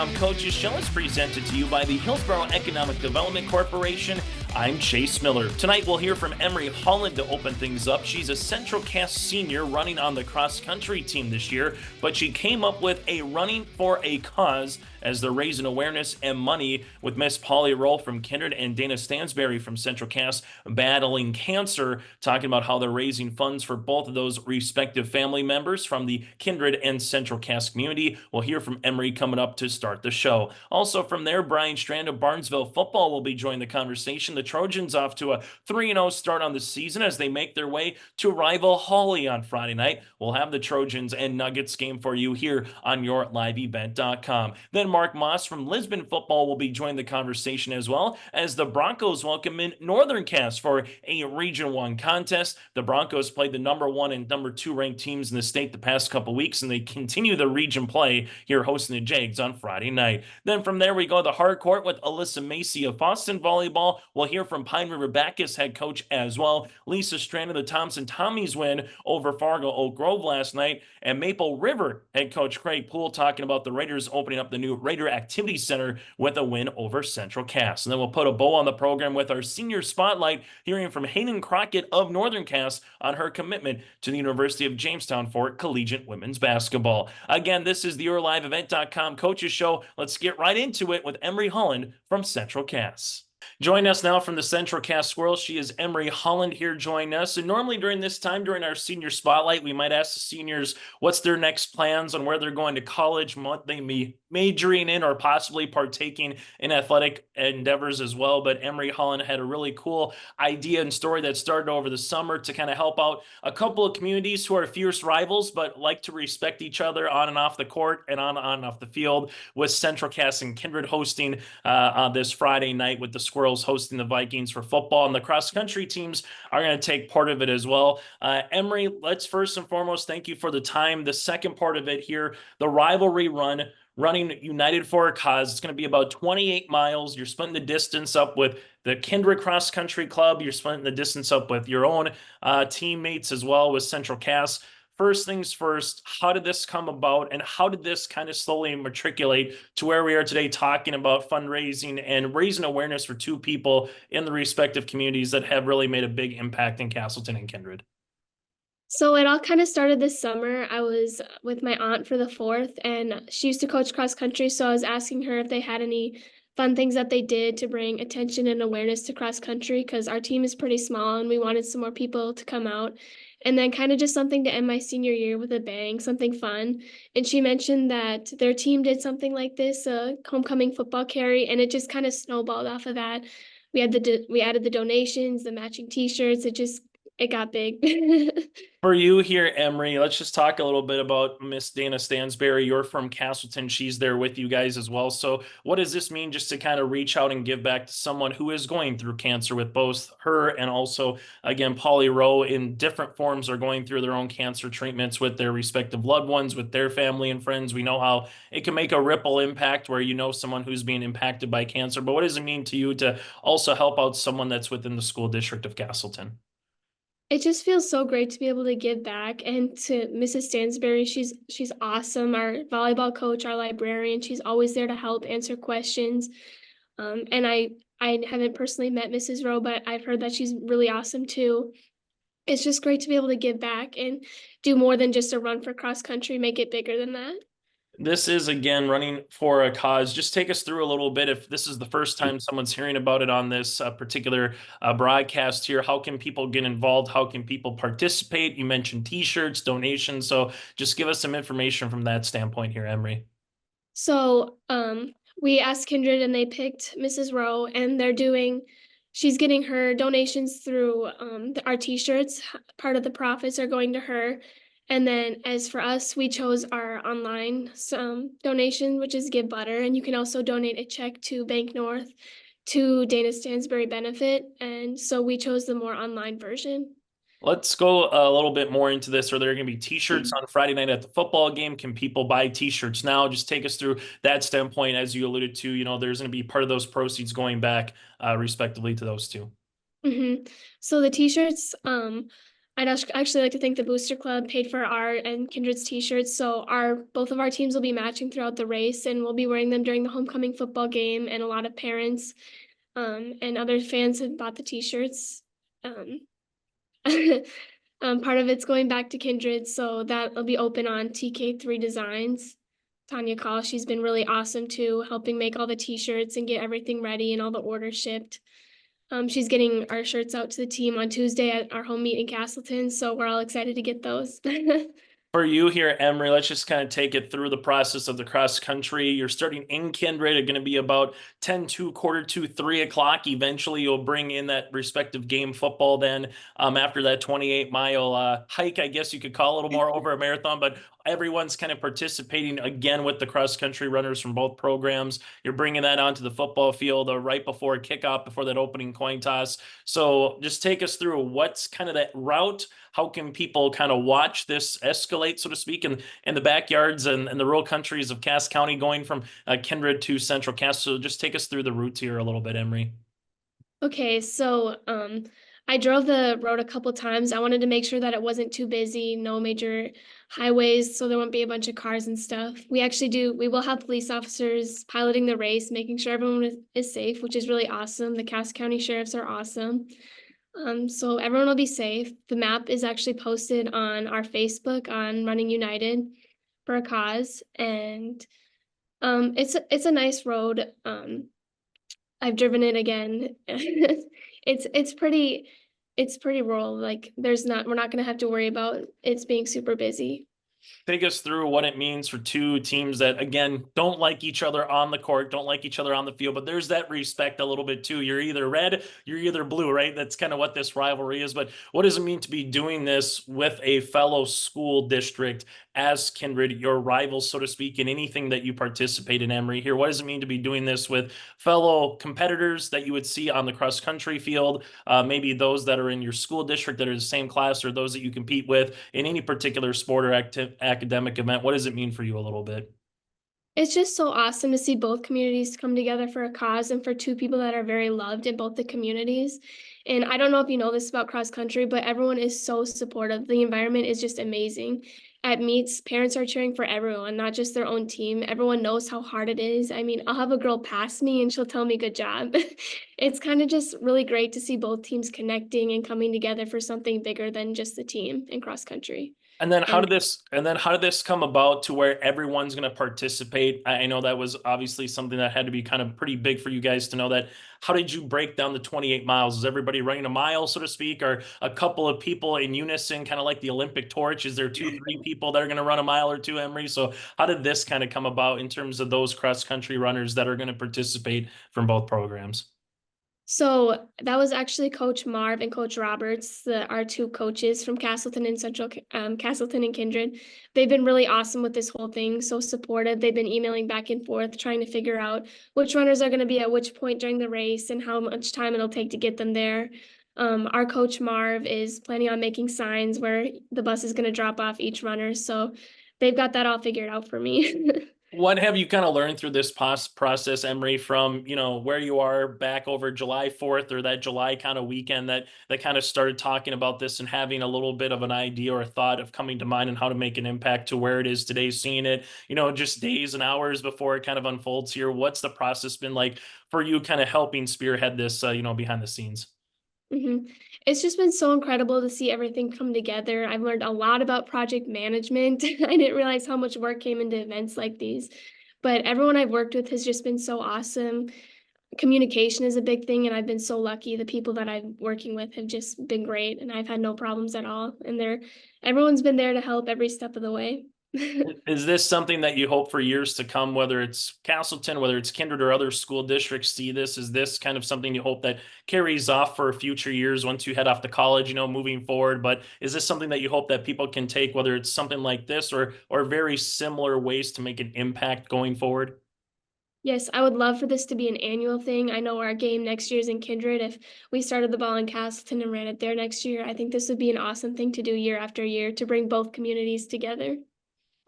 YLE.com Coaches Show is presented to you by the Hillsborough Economic Development Corporation. I'm Chase Miller. Tonight we'll hear from Emery Holland to open things up. She's a Central Cass senior running on the cross-country team this year, but she came up with a running for a cause as they're raising awareness and money with Miss Polly Roll from Kindred and Dana Stansberry from Central Cass battling cancer, talking about how they're raising funds for both of those respective family members from the Kindred and Central Cass community. We'll hear from Emery coming up to start the show. Also from there, Bryan Strand of Barnesville football will be joining the conversation. The Trojans off to a 3-0 start on the season as they make their way to rival Holly on Friday night. We'll have the Trojans and Nuggets game for you here on your liveevent.com. Then Mark Moss from Lisbon football will be joining the conversation as well as the Broncos welcome in Northern Cass for a Region 1 contest. The Broncos played the number 1 and number 2 ranked teams in the state the past couple weeks, and they continue the region play here hosting the Jags on Friday night. Then from there we go to the hard court with Alyssa Macy of Fosston volleyball. We'll hear from Pine River-Backus head coach as well. Lisa Strand of the Thompson Tommies win over Fargo Oak Grove last night, and Maple River head coach Craig Poole talking about the Raiders opening up the new Raider Activity Center with a win over Central Cass. And then we'll put a bow on the program with our senior spotlight, hearing from Haidyn Crockett of Northern Cass on her commitment to the University of Jamestown for collegiate women's basketball. Again, this is the YLEVent.com Coaches Show. Let's get right into it with Emery Holland from Central Cass. Join us now from the Central Cass Squirrels. She is Emery Holland here joining us. And normally during this time, during our senior spotlight, we might ask the seniors what's their next plans on where they're going to college, what they may majoring in or possibly partaking in athletic endeavors as well. But Emery Holland had a really cool idea and story that started over the summer to kind of help out a couple of communities who are fierce rivals, but like to respect each other on and off the court and on and off the field, with Central Cass and Kindred hosting on this Friday night, with the Squirrels hosting the Vikings for football, and the cross-country teams are going to take part of it as well. Emery, let's first and foremost thank you for the time. The second part of it here, the rivalry run, running United for a Cause. It's going to be about 28 miles. You're splitting the distance up with the Kindred Cross Country Club. You're splitting the distance up with your own teammates as well with Central Cass. First things first, how did this come about, and how did this kind of slowly matriculate to where we are today, talking about fundraising and raising awareness for two people in the respective communities that have really made a big impact in Castleton and Kindred? So it all kind of started this summer. I was with my aunt for the 4th, and she used to coach cross country. So I was asking her if they had any fun things that they did to bring attention and awareness to cross country, because our team is pretty small and we wanted some more people to come out. And then kind of just something to end my senior year with a bang, something fun. And she mentioned that their team did something like this, a homecoming football carry, and it just kind of snowballed off of that. We added the donations, the matching T-shirts. It got big. For you here, Emery, let's just talk a little bit about Miss Dana Stansberry. You're from Castleton. She's there with you guys as well. So what does this mean just to kind of reach out and give back to someone who is going through cancer, with both her and also, again, Polly Rowe in different forms are going through their own cancer treatments with their respective loved ones, with their family and friends. We know how it can make a ripple impact where you know someone who's being impacted by cancer. But what does it mean to you to also help out someone that's within the school district of Castleton? It just feels so great to be able to give back, and to Mrs. Stansberry, she's awesome. Our volleyball coach, our librarian, she's always there to help answer questions. And I haven't personally met Mrs. Rowe, but I've heard that she's really awesome too. It's just great to be able to give back and do more than just a run for cross country, make it bigger than that. This is, again, running for a cause. Just take us through a little bit. If this is the first time someone's hearing about it on this particular broadcast here, how can people get involved? How can people participate? You mentioned T-shirts, donations. So just give us some information from that standpoint here, Emery. So we asked Kindred and they picked Mrs. Rowe, and she's getting her donations through our T-shirts. Part of the profits are going to her. And then as for us, we chose our online donation, which is Give Butter. And you can also donate a check to Bank North to Dana Stansberry benefit. And so we chose the more online version. Let's go a little bit more into this. Are there going to be T-shirts on Friday night at the football game? Can people buy T-shirts now? Just take us through that standpoint. As you alluded to, there's going to be part of those proceeds going back respectively to those two. So the T-shirts, Actually like to thank the Booster Club, paid for our and Kindred's t-shirts. So both of our teams will be matching throughout the race, and we'll be wearing them during the homecoming football game. And a lot of parents and other fans have bought the t-shirts. Um, part of it's going back to Kindred, so that'll be open on TK3 Designs. Tanya Call, she's been really awesome too, helping make all the t-shirts and get everything ready and all the orders shipped. She's getting our shirts out to the team on Tuesday at our home meet in Castleton, so we're all excited to get those. For you here at Emery, let's just kind of take it through the process of the cross country. You're starting in Kindred. It's going to be about 10 to quarter to 3 o'clock. Eventually, you'll bring in that respective game football then after that 28-mile hike, I guess you could call it a little more over a marathon, but everyone's kind of participating again with the cross country runners from both programs. You're bringing that onto the football field right before kickoff, before that opening coin toss. So just take us through what's kind of that route. How can people kind of watch this escalate, so to speak, in the backyards and the rural countries of Cass County, going from Kindred to Central Cass? So just take us through the routes here a little bit, Emery. Okay, so I drove the road a couple times. I wanted to make sure that it wasn't too busy, no major highways, so there won't be a bunch of cars and stuff. We will have police officers piloting the race, making sure everyone is safe, which is really awesome. The Cass County sheriffs are awesome. So everyone will be safe. The map is actually posted on our Facebook on Running United for a cause, and it's a nice road. I've driven it again. It's pretty rural. Like we're not gonna have to worry about it's being super busy. Take us through what it means for two teams that, again, don't like each other on the court, don't like each other on the field, but there's that respect a little bit too. You're either red, you're either blue, right? That's kind of what this rivalry is. But what does it mean to be doing this with a fellow school district as Kindred, your rivals, so to speak, in anything that you participate in, Emery here? What does it mean to be doing this with fellow competitors that you would see on the cross country field, maybe those that are in your school district that are the same class, or those that you compete with in any particular sport or academic event? What does it mean for you a little bit? It's just so awesome to see both communities come together for a cause and for two people that are very loved in both the communities. And I don't know if you know this about cross country, but everyone is so supportive. The environment is just amazing. At meets, parents are cheering for everyone, not just their own team. Everyone knows how hard it is. I mean, I'll have a girl pass me and she'll tell me good job. It's kind of just really great to see both teams connecting and coming together for something bigger than just the team in cross country. And then And how did this come about to where everyone's going to participate? I know that was obviously something that had to be kind of pretty big for you guys to know that. How did you break down the 28 miles? Is everybody running a mile, so to speak, or a couple of people in unison, kind of like the Olympic torch? Is there 2, 3 people that are going to run a mile or two, Emery? So how did this kind of come about in terms of those cross country runners that are going to participate from both programs? So that was actually Coach Marv and Coach Roberts, our two coaches from Castleton and Castleton and Kindred. They've been really awesome with this whole thing, so supportive. They've been emailing back and forth, trying to figure out which runners are going to be at which point during the race and how much time it'll take to get them there. Our coach Marv is planning on making signs where the bus is going to drop off each runner, so they've got that all figured out for me. What have you kind of learned through this process, Emery, from, where you are back over July 4th or that July kind of weekend that kind of started talking about this and having a little bit of an idea or a thought of coming to mind and how to make an impact to where it is today, seeing it, just days and hours before it kind of unfolds here? What's the process been like for you kind of helping spearhead this, behind the scenes? It's just been so incredible to see everything come together. I've learned a lot about project management. I didn't realize how much work came into events like these, but everyone I've worked with has just been so awesome. Communication is a big thing, and I've been so lucky. The people that I'm working with have just been great, and I've had no problems at all. And everyone's been there to help every step of the way. Is this something that you hope for years to come, whether it's Castleton, whether it's Kindred or other school districts see this? Is this kind of something you hope that carries off for future years once you head off to college, moving forward? But is this something that you hope that people can take, whether it's something like this or very similar ways to make an impact going forward? Yes, I would love for this to be an annual thing. I know our game next year is in Kindred. If we started the ball in Castleton and ran it there next year, I think this would be an awesome thing to do year after year to bring both communities together.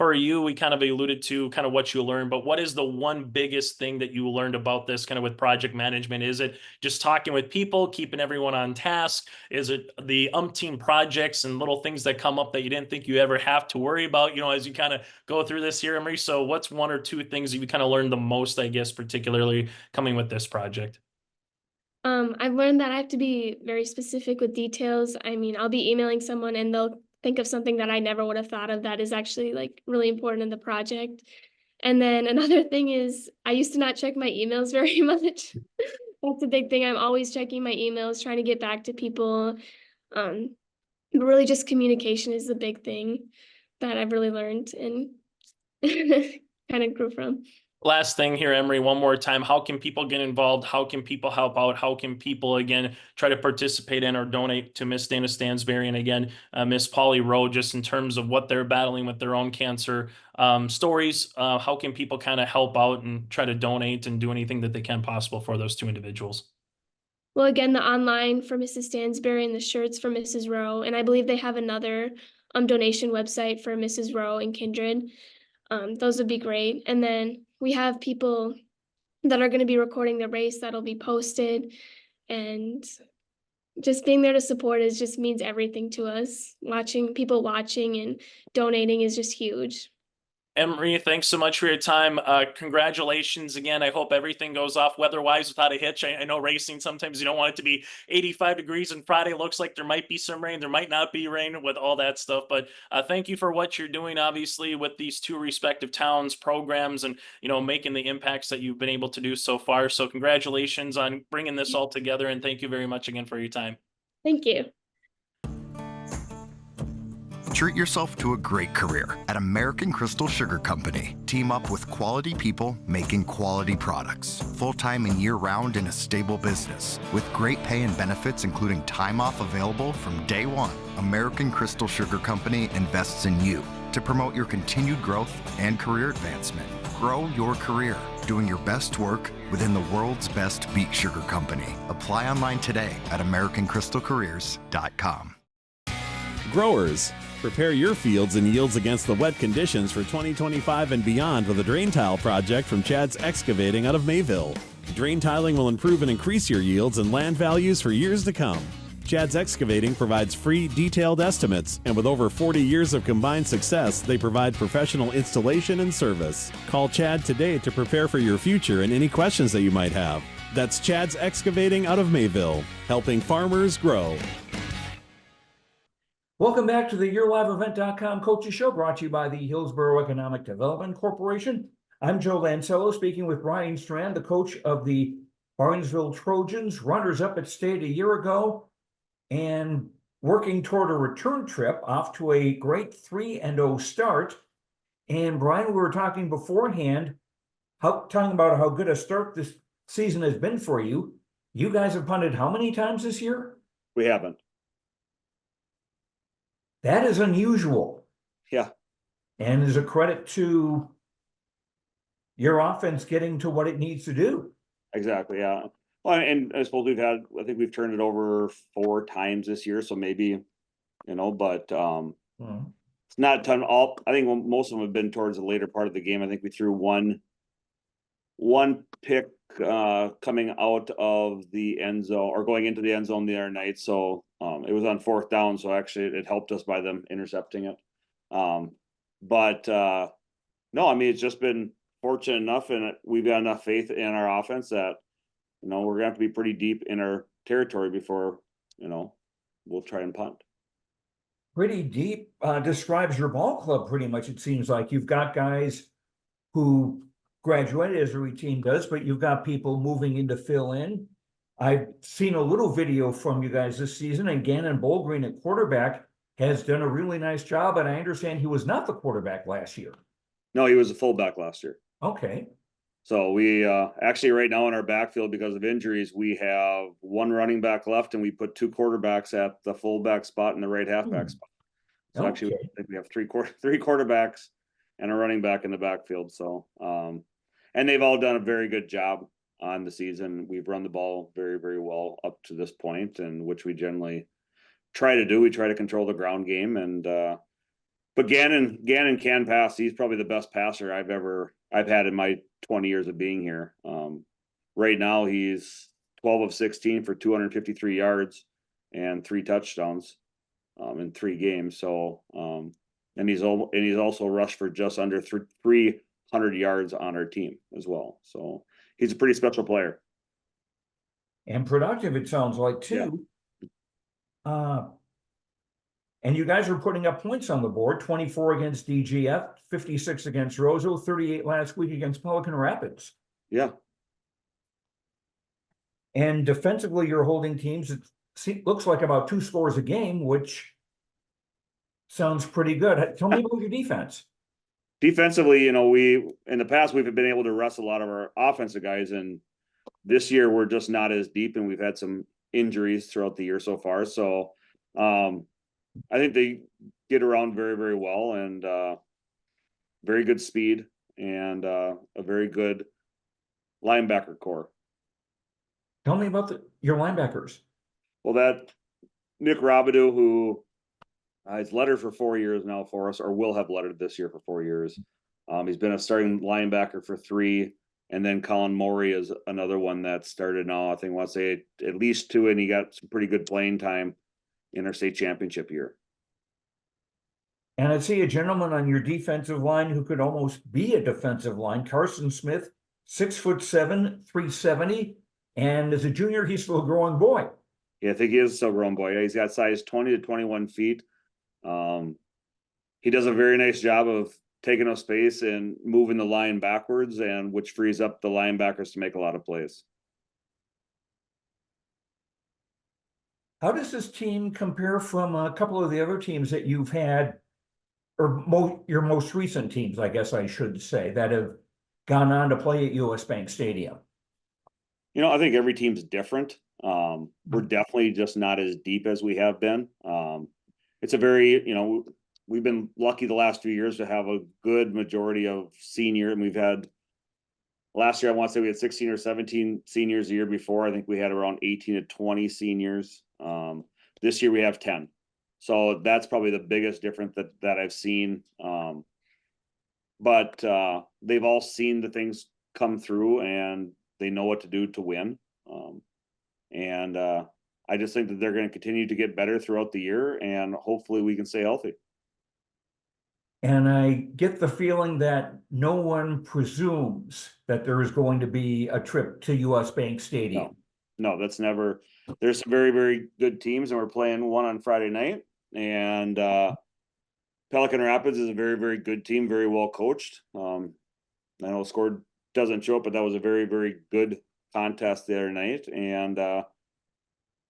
for you, we kind of alluded to kind of what you learned, but what is the one biggest thing that you learned about this kind of with project management? Is it just talking with people, keeping everyone on task? Is it the umpteen projects and little things that come up that you didn't think you ever have to worry about, as you kind of go through this here, Emery? So what's one or two things that you kind of learned the most, I guess, particularly coming with this project? I've learned that I have to be very specific with details. I mean, I'll be emailing someone and they'll think of something that I never would have thought of that is actually like really important in the project. And then another thing is I used to not check my emails very much. That's a big thing. I'm always checking my emails, trying to get back to people. But really just communication is the big thing that I've really learned and kind of grew from. Last thing here, Emery, one more time. How can people get involved? How can people help out? How can people, again, try to participate in or donate to Miss Dana Stansberry and, again, Miss Polly Rowe, just in terms of what they're battling with their own cancer stories? How can people kind of help out and try to donate and do anything that they can possible for those two individuals? Well, again, the online for Mrs. Stansberry and the shirts for Mrs. Rowe. And I believe they have another donation website for Mrs. Rowe and Kindred. Those would be great. And then we have people that are going to be recording the race that'll be posted. And just being there to support is just means everything to us. People watching and donating is just huge. Emery, thanks so much for your time. Congratulations again. I hope everything goes off weather-wise without a hitch. I know racing, sometimes you don't want it to be 85 degrees and Friday looks like there might be some rain. There might not be rain with all that stuff, but thank you for what you're doing, obviously, with these two respective towns, programs, and, making the impacts that you've been able to do so far. So congratulations on bringing this all together, and thank you very much again for your time. Thank you. Treat yourself to a great career at American Crystal Sugar Company. Team up with quality people making quality products. Full-time and year-round in a stable business. With great pay and benefits, including time off available from day one. American Crystal Sugar Company invests in you to promote your continued growth and career advancement. Grow your career, doing your best work within the world's best beet sugar company. Apply online today at AmericanCrystalCareers.com. Growers, prepare your fields and yields against the wet conditions for 2025 and beyond with a drain tile project from Chad's Excavating out of Mayville. Drain tiling will improve and increase your yields and land values for years to come. Chad's Excavating provides free, detailed estimates, and with over 40 years of combined success, they provide professional installation and service. Call Chad today to prepare for your future and any questions that you might have. That's Chad's Excavating out of Mayville, helping farmers grow. Welcome back to the YourLiveEvent.com Coaches Show, brought to you by the Hillsborough Economic Development Corporation. I'm Joe Lancello, speaking with Bryan Strand, the coach of the Barnesville Trojans, runners-up at state a year ago, and working toward a return trip off to a great 3-0 start. And Bryan, we were talking beforehand, talking about how good a start this season has been for you. You guys have punted how many times this year? We haven't. That is unusual. Yeah. And is a credit to your offense getting to what it needs to do. Exactly. Yeah. Well, and I suppose I think we've turned it over 4 times this year. So maybe, but it's not a ton. I think most of them have been towards the later part of the game. I think we threw one pick coming out of the end zone or going into the end zone the other night. So it was on 4th down. So actually it helped us by them intercepting it. No, I mean, it's just been fortunate enough, and we've got enough faith in our offense that, we're gonna have to be pretty deep in our territory before, we'll try and punt. Pretty deep describes your ball club pretty much. It seems like you've got guys who graduated, as every team does, but you've got people moving in to fill in. I've seen a little video from you guys this season, and Gannon Bolgreen at quarterback has done a really nice job, and I understand he was not the quarterback last year. No, he was a fullback last year. Okay. So we actually right now in our backfield, because of injuries, we have 1 running back left, and we put 2 quarterbacks at the fullback spot and the right halfback spot. So actually, I think we have 3 quarterbacks and a running back in the backfield. So, and they've all done a very good job on the season. We've run the ball very, very well up to this point, and which we generally try to do. We try to control the ground game, and But Gannon can pass. He's probably the best passer I've had in my 20 years of being here. Right now he's 12 of 16 for 253 yards and 3 touchdowns in 3 games. So and he's also rushed for just under 300 yards on our team as well. So he's a pretty special player. And productive, it sounds like, too. Yeah. And you guys are putting up points on the board, 24 against DGF, 56 against Roseau, 38 last week against Pelican Rapids. Yeah. And defensively, you're holding teams, it looks like about 2 scores a game, which sounds pretty good. Tell me about your defense. Defensively, in the past, we've been able to rest a lot of our offensive guys, and this year we're just not as deep, and we've had some injuries throughout the year so far. So I think they get around very, very well, and very good speed, and a very good linebacker core. Tell me about your linebackers. Well, that Nick Robidoux, who he's lettered for 4 years now for us, or will have lettered this year for 4 years. He's been a starting linebacker for 3, and then Colin Morey is another one that started now. I think I want to say at least 2, and he got some pretty good playing time in our state championship year. And I see a gentleman on your defensive line who could almost be a defensive line, Carson Smith, 6'7", 370, and as a junior, he's still a growing boy. Yeah, I think he is still a growing boy. He's got size 20 to 21 feet. He does a very nice job of taking up space and moving the line backwards, and which frees up the linebackers to make a lot of plays. How does this team compare from a couple of the other teams that you've had, or your most recent teams, I guess I should say, that have gone on to play at US Bank Stadium? I think every team's different. We're definitely just not as deep as we have been. It's a very, we've been lucky the last few years to have a good majority of senior, and we've had last year, I want to say we had 16 or 17 seniors a year before. I think we had around 18 to 20 seniors. This year we have 10. So that's probably the biggest difference that I've seen. But they've all seen the things come through, and they know what to do to win. And I just think that they're going to continue to get better throughout the year, and hopefully we can stay healthy. And I get the feeling that no one presumes that there is going to be a trip to US Bank Stadium. No, that's never. There's some very, very good teams, and we're playing one on Friday night. And Pelican Rapids is a very, very good team, very well coached. I know scored doesn't show up, but that was a very, very good contest the other night. And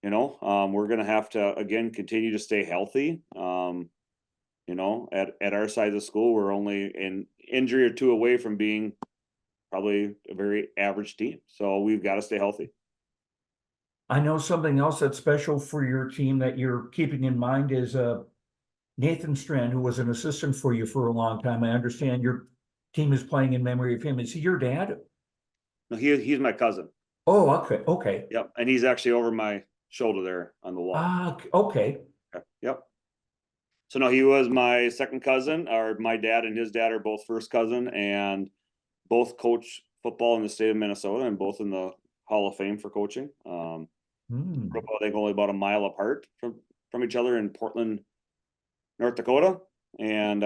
we're going to have to again continue to stay healthy. At our size of school, we're only an injury or 2 away from being probably a very average team. So we've got to stay healthy. I know something else that's special for your team that you're keeping in mind is Nathan Strand, who was an assistant for you for a long time. I understand your team is playing in memory of him. Is he your dad? No, he's my cousin. Oh, okay. Yep, and he's actually over my shoulder there on the wall. Okay. Yep. So no, he was my second cousin, or my dad and his dad are both first cousin, and both coach football in the state of Minnesota, and both in the Hall of Fame for coaching. I think only about a mile apart from each other in Portland, North Dakota, and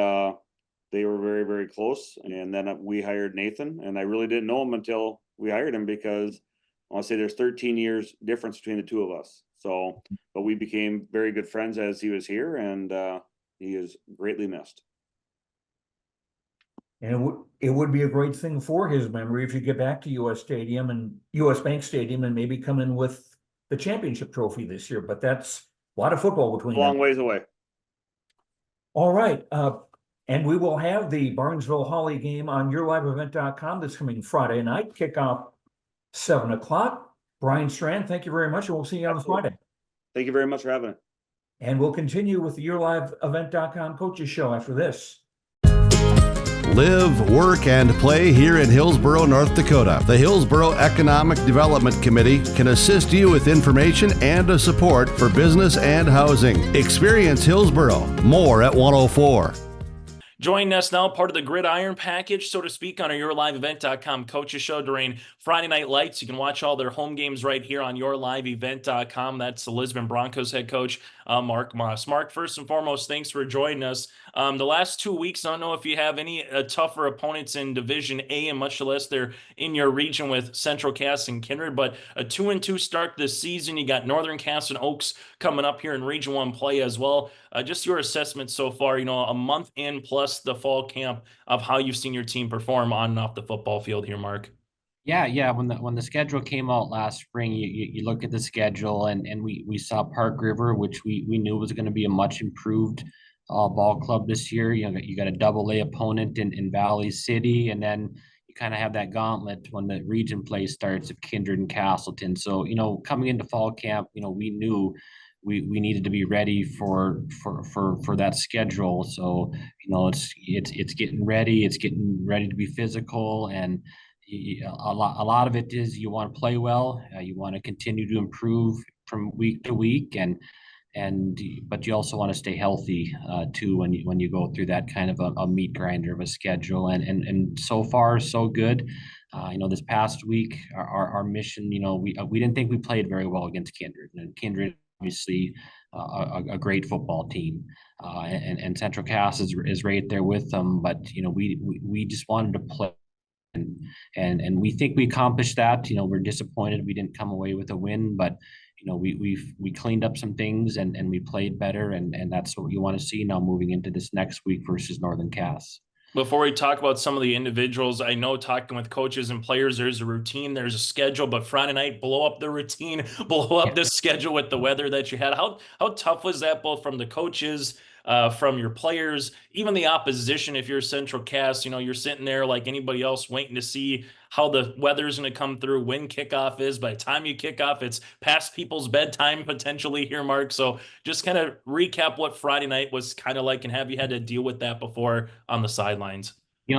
they were very, very close. And then we hired Nathan, and I really didn't know him until we hired him, because I want to say there's 13 years difference between the two of us. So, but we became very good friends as he was here, and he is greatly missed. And it would be a great thing for his memory if you get back to US Bank Stadium and maybe come in with the championship trophy this year. But that's a lot of football between a long ways away. All right. And we will have the Barnesville Holly game on yourliveevent.com this coming Friday night, kickoff 7 o'clock. Bryan Strand, thank you very much, and we'll see you on Friday. Thank you very much for having me. And we'll continue with the yourliveevent.com Coaches Show after this. Live, work, and play here in Hillsborough, North Dakota. The Hillsborough Economic Development Committee can assist you with information and support for business and housing. Experience Hillsborough. More at 104. Joining us now, part of the Gridiron package, so to speak, on our YourLiveEvent.com Coaches Show during Friday Night Lights. You can watch all their home games right here on YourLiveEvent.com. That's the Lisbon Broncos head coach, Mark Moss. Mark, first and foremost, thanks for joining us. The last 2 weeks, I don't know if you have any tougher opponents in Division A, and much less they're in your region with Central Cass and Kindred, but a 2-2 start this season. You got Northern Cass and Oaks coming up here in Region 1 play as well. Just your assessment so far, a month in plus the fall camp of how you've seen your team perform on and off the football field here, Mark. Yeah. When the schedule came out last spring, you look at the schedule and we saw Park River, which we knew was going to be a much improved ball club this year. You got a double-A opponent in Valley City, and then you kind of have that gauntlet when the region play starts of Kindred and Castleton. So coming into fall camp, we knew we needed to be ready for that schedule. So it's getting ready. It's getting ready to be physical, and a lot of it is you want to play well. You want to continue to improve from week to week, but you also want to stay healthy too when you go through that kind of a meat grinder of a schedule. And so far so good. This past week, our mission, we didn't think we played very well against Kindred, and Kindred obviously a great football team, and Central Cass is right there with them. But we just wanted to play. And we think we accomplished that. We're disappointed we didn't come away with a win, but we cleaned up some things and we played better, and that's what you want to see now moving into this next week versus Northern Cass. Before we talk about some of the individuals, I know talking with coaches and players, there's a routine, there's a schedule, but Friday night, blow up the routine, blow up the schedule with the weather that you had. How tough was that, both from the coaches, from your players, even the opposition? If you're Central Cass, you're sitting there like anybody else waiting to see how the weather's going to come through, when kickoff is. By the time you kick off, it's past people's bedtime potentially here, Mark. So just kind of recap what Friday night was kind of like, and have you had to deal with that before on the sidelines?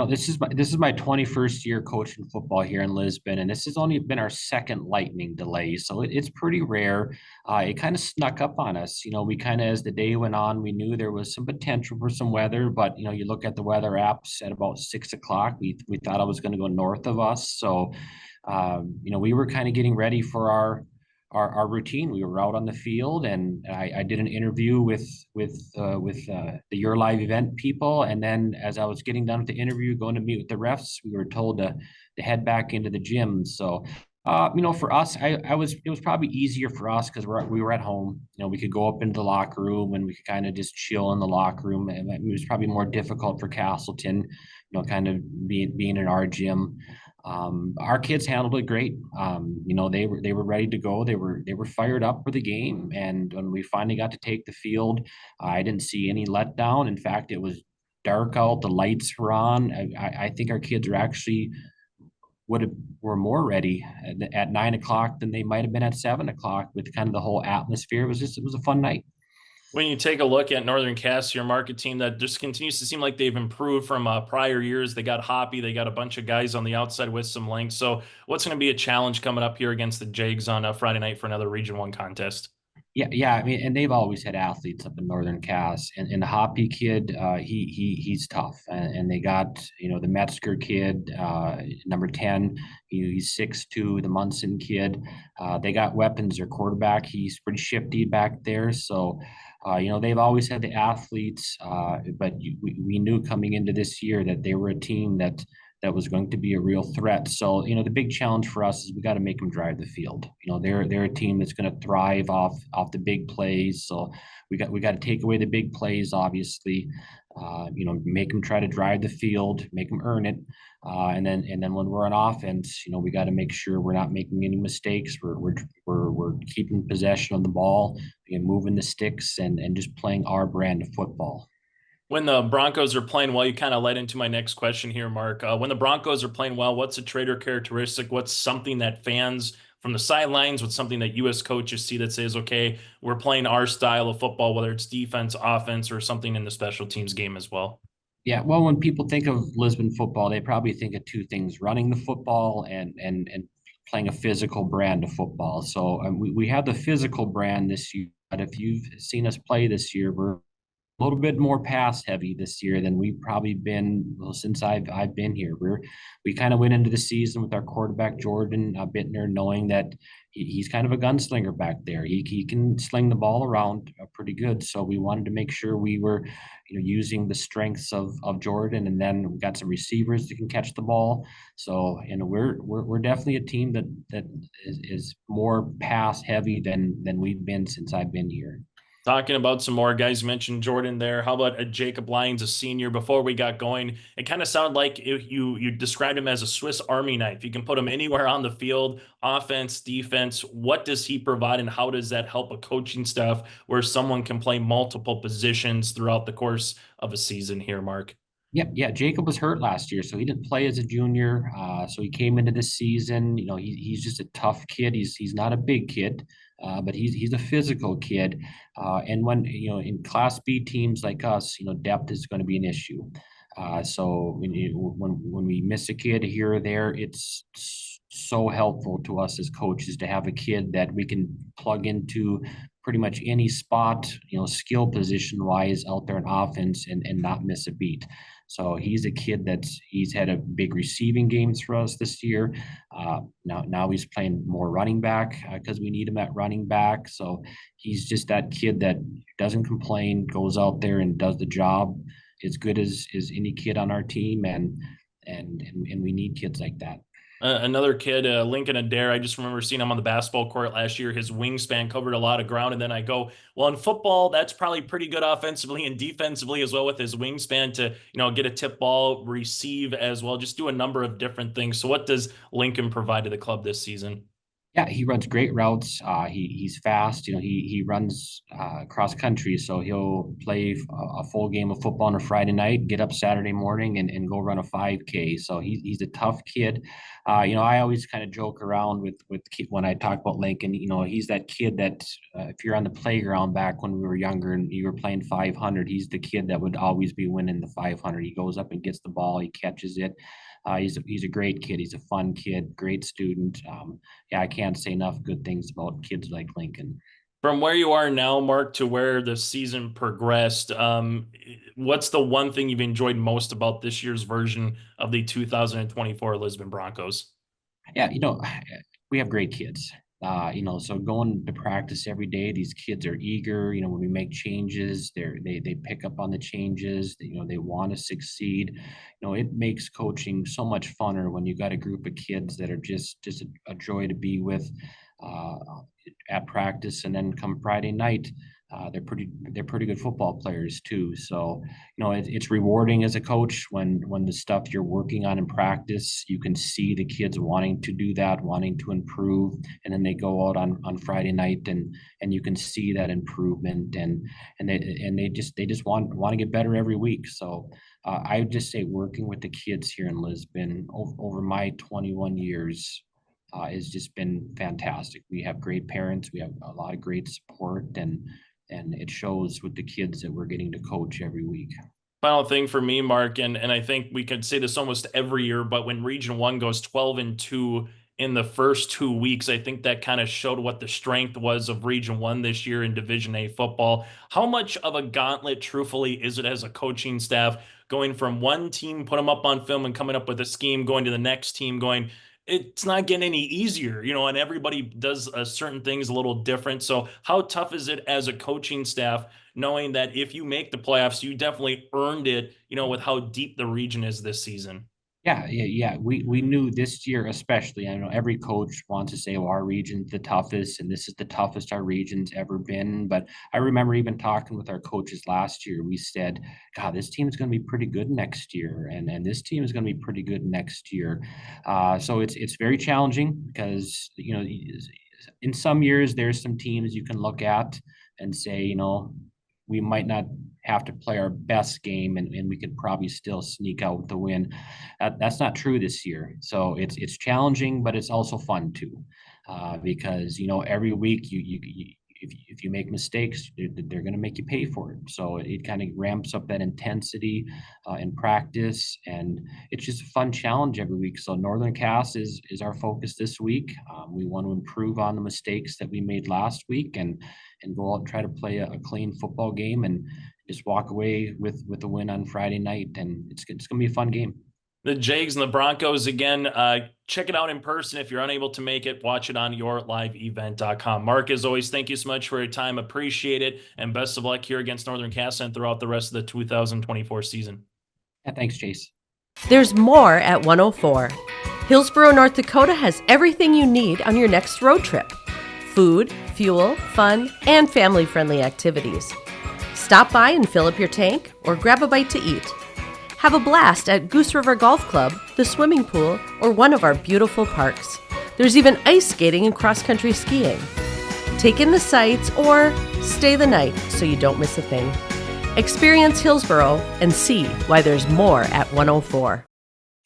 This is my 21st year coaching football here in Lisbon, and this has only been our second lightning delay, so it's pretty rare. It kind of snuck up on us. We kind of, as the day went on, we knew there was some potential for some weather, but you look at the weather apps at about 6 o'clock, we thought it was going to go north of us. So we were kind of getting ready for our routine. We were out on the field, and I did an interview with the Your Live event people. And then as I was getting done with the interview, going to meet with the refs, we were told to head back into the gym. So, for us, it was probably easier for us because we were at home. We could go up into the locker room and we could kind of just chill in the locker room. And it was probably more difficult for Castleton, kind of being in our gym. Our kids handled it great. They were ready to go. They were fired up for the game. And when we finally got to take the field, I didn't see any letdown. In fact, it was dark out. The lights were on. I think our kids were more ready at 9 o'clock than they might have been at 7 o'clock with kind of the whole atmosphere. It was a fun night. When you take a look at Northern Cass, your market team that just continues to seem like they've improved from prior years. They got Hoppy. They got a bunch of guys on the outside with some length. So what's going to be a challenge coming up here against the Jags on Friday night for another Region 1 contest? Yeah. I mean, and they've always had athletes up in Northern Cass, and the Hoppy kid, he's tough, and they got the Metzger kid, number 10, he's 6'2", the Munson kid. They got weapons. Their quarterback, he's pretty shifty back there. So, they've always had the athletes, but we knew coming into this year that they were a team that was going to be a real threat. So, the big challenge for us is we got to make them drive the field. They're a team that's going to thrive off the big plays. So we got to take away the big plays, obviously, make them try to drive the field, make them earn it. And then when we're on offense, we got to make sure we're not making any mistakes. We're keeping possession of the ball, moving the sticks, and just playing our brand of football. When the Broncos are playing well, you kind of led into my next question here, Mark. When the Broncos are playing well, what's a trait or characteristic? What's something that fans from the sidelines, what's something that you as coaches see that says, okay, we're playing our style of football, whether it's defense, offense, or something in the special teams game as well? Yeah, well, when people think of Lisbon football, they probably think of two things: running the football and playing a physical brand of football. So we have the physical brand this year, but if you've seen us play this year, we're a little bit more pass heavy this year than we've probably been since I've been here. We kind of went into the season with our quarterback Jordan Bittner, knowing that he's kind of a gunslinger back there. He can sling the ball around pretty good. So we wanted to make sure we were, using the strengths of Jordan, and then we got some receivers that can catch the ball. So we're definitely a team that is more pass heavy than we've been since I've been here. Talking about some more guys, you mentioned Jordan there. How about a Jacob Lyons, a senior? Before we got going, it kind of sounded like you described him as a Swiss Army knife. You can put him anywhere on the field, offense, defense. What does he provide, and how does that help a coaching staff where someone can play multiple positions throughout the course of a season here, Mark? Yeah. Jacob was hurt last year, so he didn't play as a junior. So he came into this season. He's just a tough kid. He's not a big kid, but he's a physical kid. And when in Class B teams like us, depth is going to be an issue. So when we miss a kid here or there, it's so helpful to us as coaches to have a kid that we can plug into pretty much any spot, skill position wise out there in offense and not miss a beat. So he's a kid he's had a big receiving games for us this year. Now he's playing more running back because we need him at running back. So he's just that kid that doesn't complain, goes out there and does the job as good as any kid on our team. And we need kids like that. Another kid, Lincoln Adair, I just remember seeing him on the basketball court last year. His wingspan covered a lot of ground. And then I go, well, in football, that's probably pretty good offensively and defensively as well with his wingspan to, get a tip ball, receive as well, just do a number of different things. So what does Lincoln provide to the club this season? Yeah, he runs great routes. He's fast. He runs cross country, so he'll play a full game of football on a Friday night, get up Saturday morning, and go run a 5K. So he's a tough kid. I always kind of joke around with when I talk about Lincoln. He's that kid that if you're on the playground back when we were younger and you were playing 500, he's the kid that would always be winning the 500. He goes up and gets the ball, he catches it. He's a great kid. He's a fun kid, great student. I can't say enough good things about kids like Lincoln. From where you are now, Mark, to where the season progressed, what's the one thing you've enjoyed most about this year's version of the 2024 Lisbon Broncos? Yeah, we have great kids. So going to practice every day, these kids are eager. When we make changes, they pick up on the changes. They want to succeed. It makes coaching so much funner when you got a group of kids that are just a joy to be with at practice, and then come Friday night, they're pretty good football players too. So it's rewarding as a coach when the stuff you're working on in practice, you can see the kids wanting to do that, wanting to improve, and then they go out on Friday night and you can see that improvement, and they just want to get better every week. So I would just say working with the kids here in Lisbon over my 21 years has just been fantastic. We have great parents, we have a lot of great support, and it shows with the kids that we're getting to coach every week. Final thing for me, Mark, and I think we could say this almost every year, but when Region 1 goes 12-2 in the first 2 weeks, I think that kind of showed what the strength was of Region 1 this year in Division A football. How much of a gauntlet, truthfully, is it as a coaching staff going from one team, put them up on film and coming up with a scheme, going to the next team, going, it's not getting any easier, and everybody does certain things a little different. So how tough is it as a coaching staff, knowing that if you make the playoffs, you definitely earned it, with how deep the region is this season? Yeah. We knew this year, especially, I know every coach wants to say, well, our region's the toughest, and this is the toughest our region's ever been. But I remember even talking with our coaches last year, we said, God, this team is going to be pretty good next year. And this team is going to be pretty good next year. So it's very challenging because, in some years, there's some teams you can look at and say, we might not have to play our best game and we could probably still sneak out with the win. That's not true this year. So it's challenging, but it's also fun too, because every week if you make mistakes, they're going to make you pay for it. So it kind of ramps up that intensity in practice, and it's just a fun challenge every week. So Northern Cass is our focus this week. We want to improve on the mistakes that we made last week and go out and try to play a clean football game and just walk away with a win on Friday night, and it's going to be a fun game. The Jags and the Broncos again. Check it out in person. If you're unable to make it, watch it on yourliveevent.com. Mark, as always, thank you so much for your time. Appreciate it. And best of luck here against Northern Cass and throughout the rest of the 2024 season. Yeah, thanks, Chase. There's more at 104. Hillsborough, North Dakota has everything you need on your next road trip. Food, fuel, fun, and family-friendly activities. Stop by and fill up your tank or grab a bite to eat. Have a blast at Goose River Golf Club, the swimming pool, or one of our beautiful parks. There's even ice skating and cross-country skiing. Take in the sights or stay the night so you don't miss a thing. Experience Hillsborough and see why there's more at 104.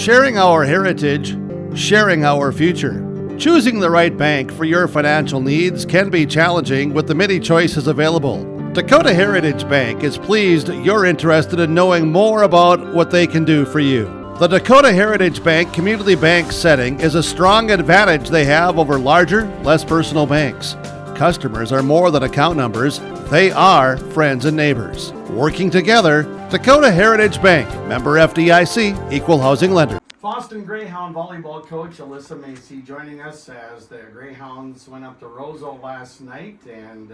Sharing our heritage, sharing our future. Choosing the right bank for your financial needs can be challenging with the many choices available. Dakota Heritage Bank is pleased you're interested in knowing more about what they can do for you. The Dakota Heritage Bank community bank setting is a strong advantage they have over larger, less personal banks. Customers are more than account numbers, they are friends and neighbors. Working together, Dakota Heritage Bank, member FDIC, equal housing lender. Fosston Greyhound volleyball coach Alyssa Macy joining us as the Greyhounds went up to Roseau last night and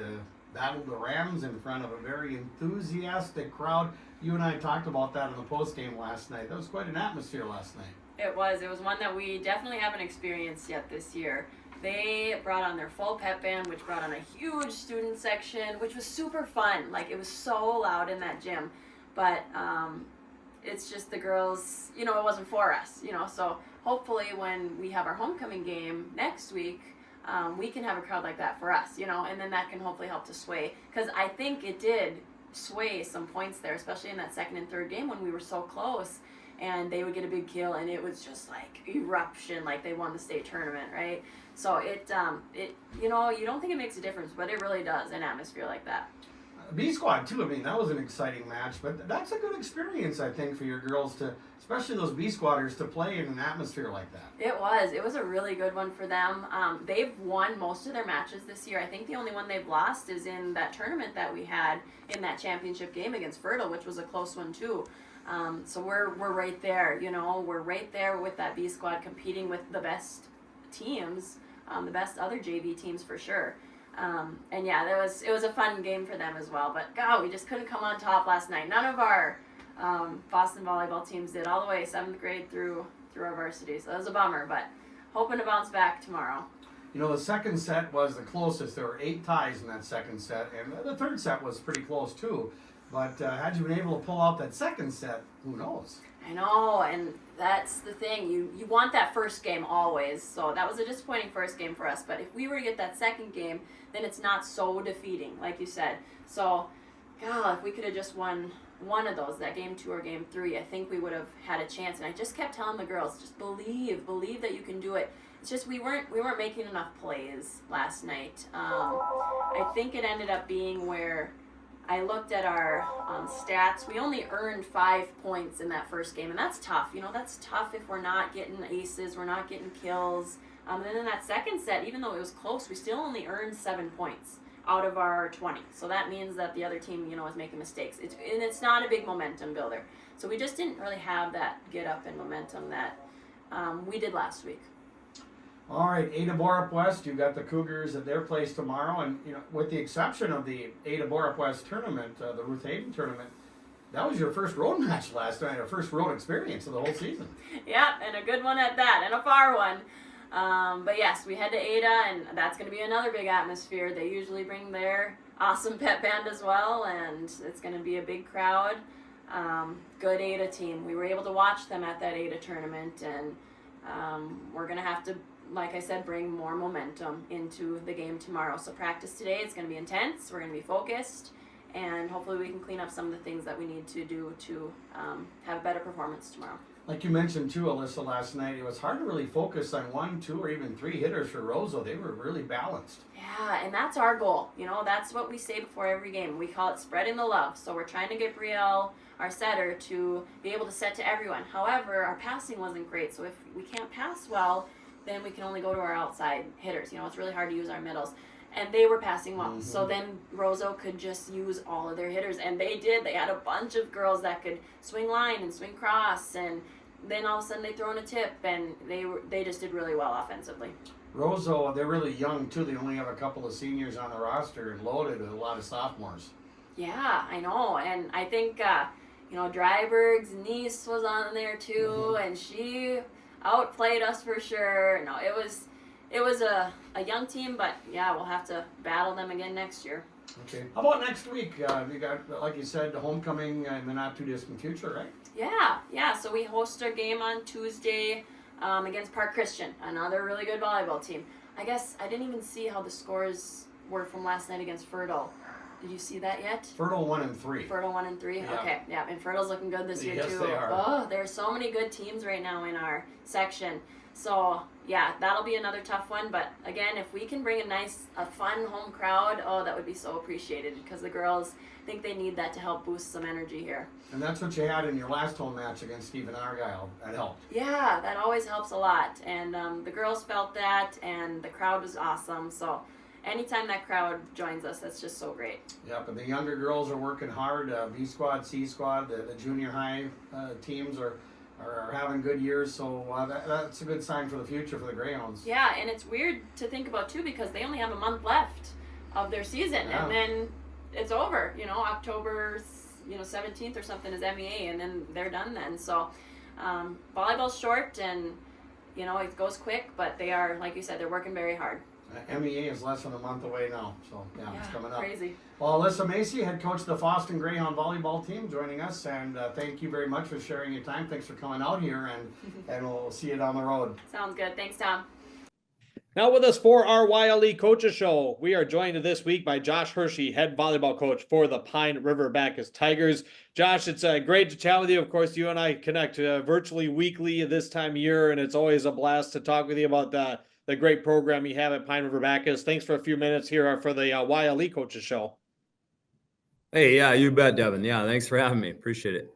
battled the Rams in front of a very enthusiastic crowd. You and I talked about that in the post game last night. That was quite an atmosphere last night. It was one that we definitely haven't experienced yet this year. They brought on their full pep band, which brought on a huge student section, which was super fun. Like, it was so loud in that gym. But it's just the girls, it wasn't for us, So hopefully when we have our homecoming game next week, we can have a crowd like that for us, and then that can hopefully help to sway. Because I think it did sway some points there, especially in that second and third game when we were so close. And they would get a big kill, and it was just like eruption, like they won the state tournament, right? So it you don't think it makes a difference, but it really does in atmosphere like that. B squad too. I mean, that was an exciting match, but that's a good experience, I think, for your girls to, especially those B squatters, to play in an atmosphere like that. It was a really good one for them. They've won most of their matches this year. I think the only one they've lost is in that tournament that we had in that championship game against Fertile, which was a close one too. So we're right there, we're right there with that B squad competing with the best teams, the best other JV teams for sure. And yeah, it was a fun game for them as well. But God, we just couldn't come on top last night. None of our Fosston volleyball teams did, all the way 7th grade through our varsity. So that was a bummer, but hoping to bounce back tomorrow. The second set was the closest. There were 8 ties in that second set, and the third set was pretty close too. But had you been able to pull out that second set, who knows? I know, and that's the thing. You want that first game always. So that was a disappointing first game for us. But if we were to get that second game, then it's not so defeating, like you said. So, God, if we could have just won one of those, that game 2 or game 3, I think we would have had a chance. And I just kept telling the girls, just believe that you can do it. It's just we weren't making enough plays last night. I think it ended up being where I looked at our stats. We only earned 5 points in that first game, and that's tough. That's tough if we're not getting aces, we're not getting kills. And then in that second set, even though it was close, we still only earned 7 points out of our 20. So that means that the other team, was making mistakes. It's not a big momentum builder. So we just didn't really have that get up and momentum that we did last week. All right, Ada Borup West, you got the Cougars at their place tomorrow, and with the exception of the Ada Borup West tournament, the Ruth Haidyn tournament, that was your first road match last night, a first road experience of the whole season. Yeah, and a good one at that, and a far one. But yes, we head to Ada, and that's going to be another big atmosphere. They usually bring their awesome pep band as well, and it's going to be a big crowd. Good Ada team. We were able to watch them at that Ada tournament, and we're going to have to, like I said, bring more momentum into the game tomorrow. So practice today, it's going to be intense. We're going to be focused, and hopefully we can clean up some of the things that we need to do to have a better performance tomorrow. Like you mentioned too, Alyssa, last night, it was hard to really focus on 1, 2, or even 3 hitters for Roseau. They were really balanced. Yeah, and that's our goal. That's what we say before every game. We call it spreading the love. So we're trying to get Brielle, our setter, to be able to set to everyone. However, our passing wasn't great. So if we can't pass well, then we can only go to our outside hitters. It's really hard to use our middles. and they were passing well. So then Roseau could just use all of their hitters, and they did. They had a bunch of girls that could swing line and swing cross, and then all of a sudden they throw in a tip, and they just did really well offensively. Roseau, they're really young too. They only have a couple of seniors on the roster and loaded with a lot of sophomores. Yeah, I know, and I think Dryberg's niece was on there too, and she outplayed us for sure. No, it was a young team, but yeah, we'll have to battle them again next year. Okay. How about next week? You got, like you said, the homecoming in the not too distant future, right? Yeah. So we host our game on Tuesday against Park Christian, another really good volleyball team. I guess I didn't even see how the scores were from last night against Fertile. Did you see that yet? Fertile 1-3. Fertile 1-3. Yeah. Okay, yeah, and Fertile's looking good this year yes, too. They are. Oh, there's so many good teams right now in our section. So yeah, that'll be another tough one. But again, if we can bring a fun home crowd, that would be so appreciated, because the girls think they need that to help boost some energy here. And that's what you had in your last home match against Stephen Argyle. That helped. Yeah, that always helps a lot. And the girls felt that, and the crowd was awesome. So anytime that crowd joins us, that's just so great. Yep, and the younger girls are working hard. B squad, C squad, the junior high teams are having good years. So that's a good sign for the future for the Greyhounds. Yeah, and it's weird to think about too, because they only have a month left of their season, and then it's over. October 17th or something is MEA, and then they're done then. So volleyball's short, and it goes quick, but they are, like you said, they're working very hard. MEA is less than a month away now, so yeah, it's coming up. Crazy. Well, Alyssa Macy, head coach of the Fosston Greyhound volleyball team, joining us, and thank you very much for sharing your time. Thanks for coming out here, and we'll see you down the road. Sounds good. Thanks, Tom. Now with us for our YLE Coaches Show, we are joined this week by Josh Hirschey, head volleyball coach for the Pine River-Backus Tigers. Josh, it's great to chat with you. Of course, you and I connect virtually weekly this time of year, and it's always a blast to talk with you about the great program you have at Pine River-Backus. Thanks for a few minutes here for the YLE Coaches Show. Hey, yeah, you bet, Devin. Yeah, thanks for having me. Appreciate it.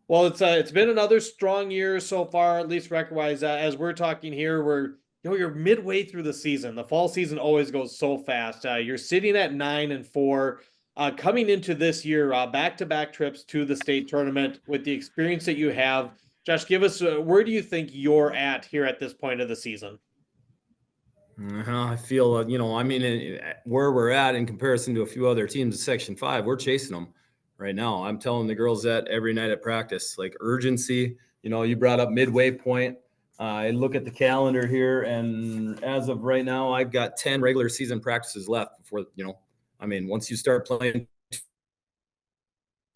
Well, it's been another strong year so far, at least record-wise. As we're talking here, you're midway through the season. The fall season always goes so fast. You're sitting at 9-4, coming into this year, back-to-back trips to the state tournament with the experience that you have. Josh, give us where do you think you're at here at this point of the season? I feel, where we're at in comparison to a few other teams in Section 5, we're chasing them right now. I'm telling the girls that every night at practice, like urgency. You brought up midway point. I look at the calendar here, and as of right now, I've got 10 regular season practices left before, once you start playing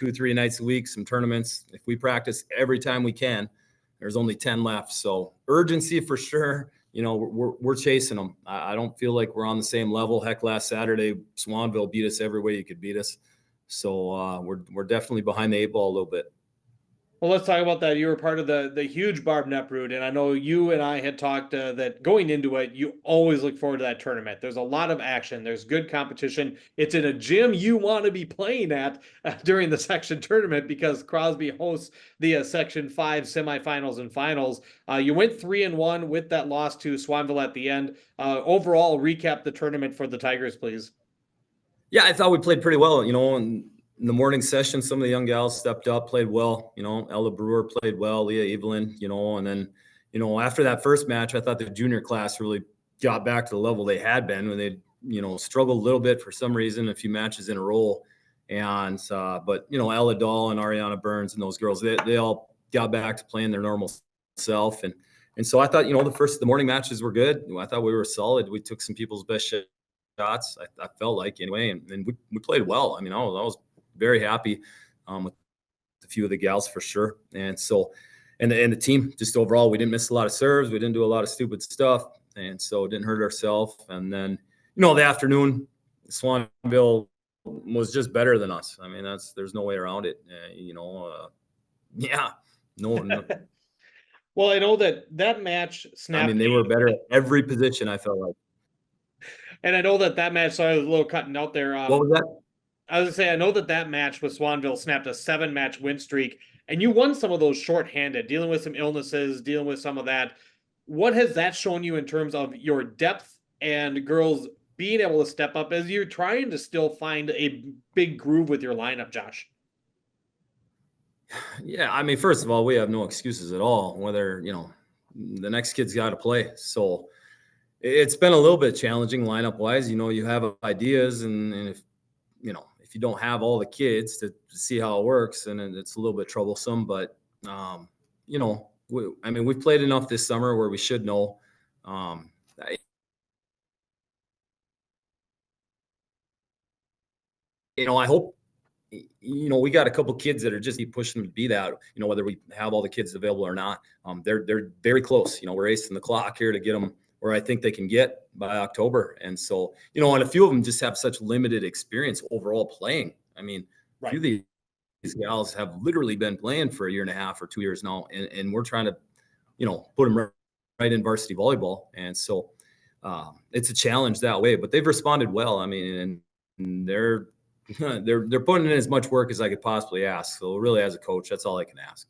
2-3 nights a week, some tournaments, if we practice every time we can, there's only 10 left. So urgency for sure. We're chasing them. I don't feel like we're on the same level. Heck, last Saturday, Swanville beat us every way you could beat us. So we're definitely behind the 8 ball a little bit. Well, let's talk about that. You were part of the huge Barb Neproot, and I know you and I had talked that going into it, you always look forward to that tournament. There's a lot of action. There's good competition. It's in a gym you want to be playing at during the section tournament, because Crosby hosts the Section 5 semifinals and finals. You went 3-1 with that loss to Swanville at the end. Overall, recap the tournament for the Tigers, please. Yeah, I thought we played pretty well, and in the morning session, some of the young gals stepped up, played well. Ella Brewer played well, Leah Evelyn, and then, after that first match, I thought the junior class really got back to the level they had been when they, struggled a little bit for some reason, a few matches in a row. And, but, Ella Dahl and Ariana Burns and those girls, they all got back to playing their normal self. And so I thought, the morning matches were good. I thought we were solid. We took some people's best shots, I felt like, anyway, and we played well. I was very happy with a few of the gals for sure. And so, and the team just overall, we didn't miss a lot of serves. We didn't do a lot of stupid stuff. And so it didn't hurt ourselves. And then, the afternoon, Swanville was just better than us. There's no way around it. No. Well, I know that match snapped. They were better at every position, I felt like. And I know that match, so I was a little cutting out there. What was that? I was going to say, I know that match with Swanville snapped a 7-match win streak, and you won some of those shorthanded, dealing with some illnesses, dealing with some of that. What has that shown you in terms of your depth and girls being able to step up as you're trying to still find a big groove with your lineup, Josh? Yeah, I mean, first of all, we have no excuses at all, whether, the next kid's got to play. So it's been a little bit challenging lineup wise. You have ideas, and if you don't have all the kids to see how it works, and it's a little bit troublesome. But we've played enough this summer where we should know. I hope, we got a couple kids that are just keep pushing them to be that, whether we have all the kids available or not. They're very close. We're racing the clock here to get them where I think they can get by October. And so, and a few of them just have such limited experience overall playing. I mean, a few of these gals have literally been playing for a year and a half or 2 years now, and we're trying to, put them right in varsity volleyball. And so it's a challenge that way, but they've responded well. I mean, and they're putting in as much work as I could possibly ask. So really, as a coach, that's all I can ask.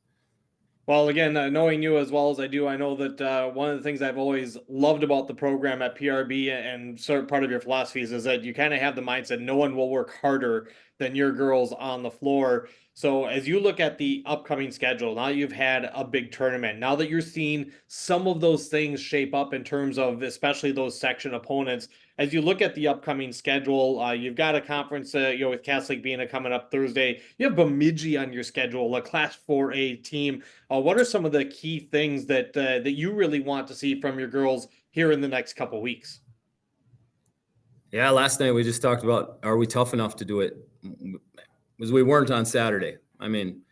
Well, again, knowing you as well as I do, I know that one of the things I've always loved about the program at PRB and sort of part of your philosophies is that you kind of have the mindset no one will work harder than your girls on the floor. So as you look at the upcoming schedule, now you've had a big tournament, now that you're seeing some of those things shape up in terms of especially those section opponents, as you look at the upcoming schedule, you've got a conference, with Catholic being coming up Thursday. You have Bemidji on your schedule, a Class 4A team. What are some of the key things that you really want to see from your girls here in the next couple weeks? Yeah, last night we just talked about, are we tough enough to do it? Because we weren't on Saturday. I mean,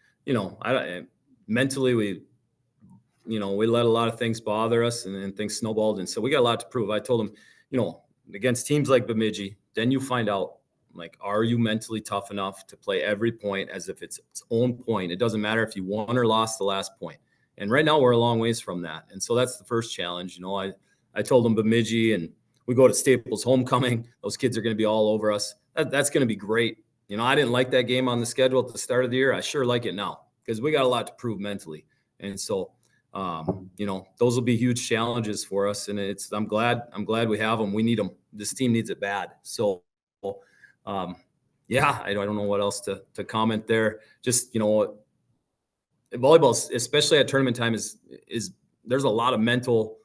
mentally we let a lot of things bother us, and things snowballed. And so we got a lot to prove. I told them, against teams like Bemidji, then you find out, are you mentally tough enough to play every point as if it's its own point? It doesn't matter if you won or lost the last point. And right now we're a long ways from that. And so that's the first challenge. I told them Bemidji, and we go to Staples homecoming. Those kids are going to be all over us. That's going to be great. I didn't like that game on the schedule at the start of the year. I sure like it now because we got a lot to prove mentally. And so, those will be huge challenges for us. And I'm glad we have them. We need them. This team needs it bad. So, I don't know what else to comment there. Just, volleyball, especially at tournament time, is there's a lot of mental,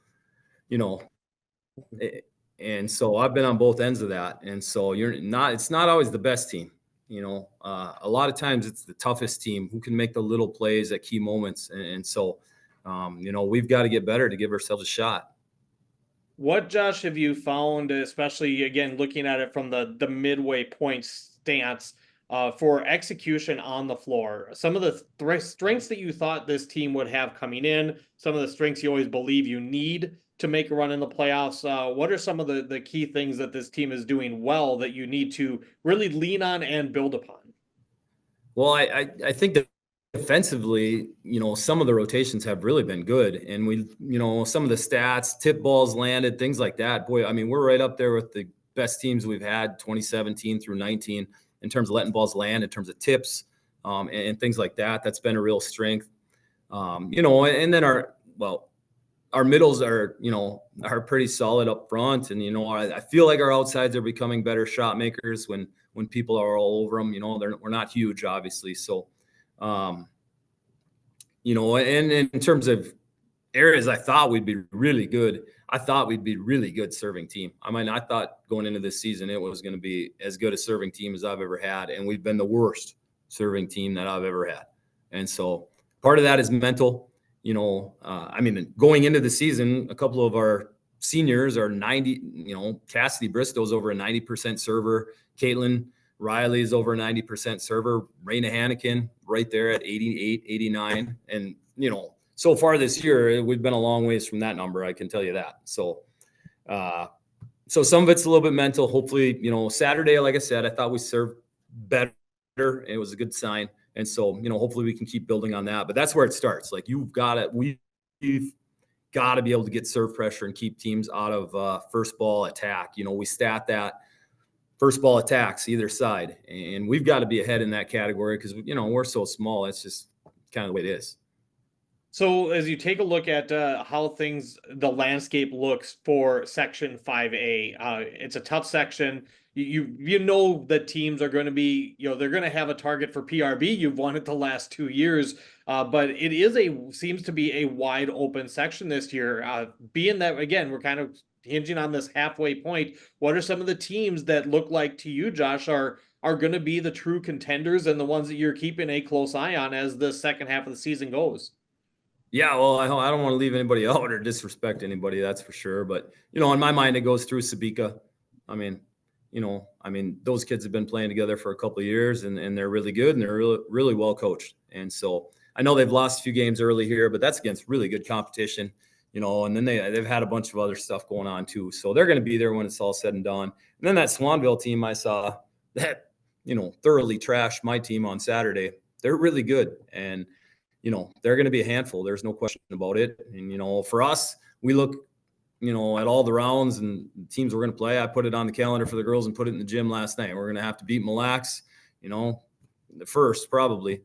and so I've been on both ends of that. And so it's not always the best team. A lot of times it's the toughest team who can make the little plays at key moments. And so, we've got to get better to give ourselves a shot. What, Josh, have you found, especially, again, looking at it from the midway point stance, for execution on the floor? Some of the strengths that you thought this team would have coming in, some of the strengths you always believe you need to make a run in the playoffs. What are some of the key things that this team is doing well that you need to really lean on and build upon? Well, I think that defensively, some of the rotations have really been good. And we, some of the stats, tip balls landed, things like that. Boy, I mean, we're right up there with the best teams we've had 2017 through 19 in terms of letting balls land, in terms of tips, and things like that. That's been a real strength. And then our middles are pretty solid up front. And, I feel like our outsides are becoming better shot makers when people are all over them. We're not huge, obviously. So, and in terms of areas, I thought we'd be really good. I thought we'd be really good serving team. I mean, I thought going into this season, it was going to be as good a serving team as I've ever had. And we've been the worst serving team that I've ever had. And so part of that is mental. Going into the season, a couple of our seniors are 90, Cassidy Bristow's over a 90% server. Caitlin Riley's over a 90% server. Raina Hannikin right there at 88, 89. And, so far this year, we've been a long ways from that number. I can tell you that. So, some of it's a little bit mental. Hopefully, Saturday, like I said, I thought we served better. It was a good sign. And so, hopefully we can keep building on that. But that's where it starts. Like we've got to be able to get serve pressure and keep teams out of first ball attack. We stat that first ball attacks either side. And we've got to be ahead in that category because, we're so small. It's just kind of the way it is. So as you take a look at how the landscape looks for Section 5A, it's a tough section. You know that teams are going to be, they're going to have a target for PRB. You've won it the last 2 years, but it seems to be a wide open section this year. Being that, again, we're kind of hinging on this halfway point. What are some of the teams that look like to you, Josh, are going to be the true contenders and the ones that you're keeping a close eye on as the second half of the season goes? Yeah, well, I don't want to leave anybody out or disrespect anybody, that's for sure. But, in my mind, it goes through Sabika. I mean, those kids have been playing together for a couple of years, and they're really good, and they're really, really well coached. And so I know they've lost a few games early here, but that's against really good competition, and then they've had a bunch of other stuff going on too. So they're going to be there when it's all said and done. And then that Swanville team I saw that, thoroughly trashed my team on Saturday. They're really good. And, they're going to be a handful. There's no question about it. And, for us, we look, at all the rounds and teams we're going to play. I put it on the calendar for the girls and put it in the gym last night. We're going to have to beat Mille Lacs, the first probably.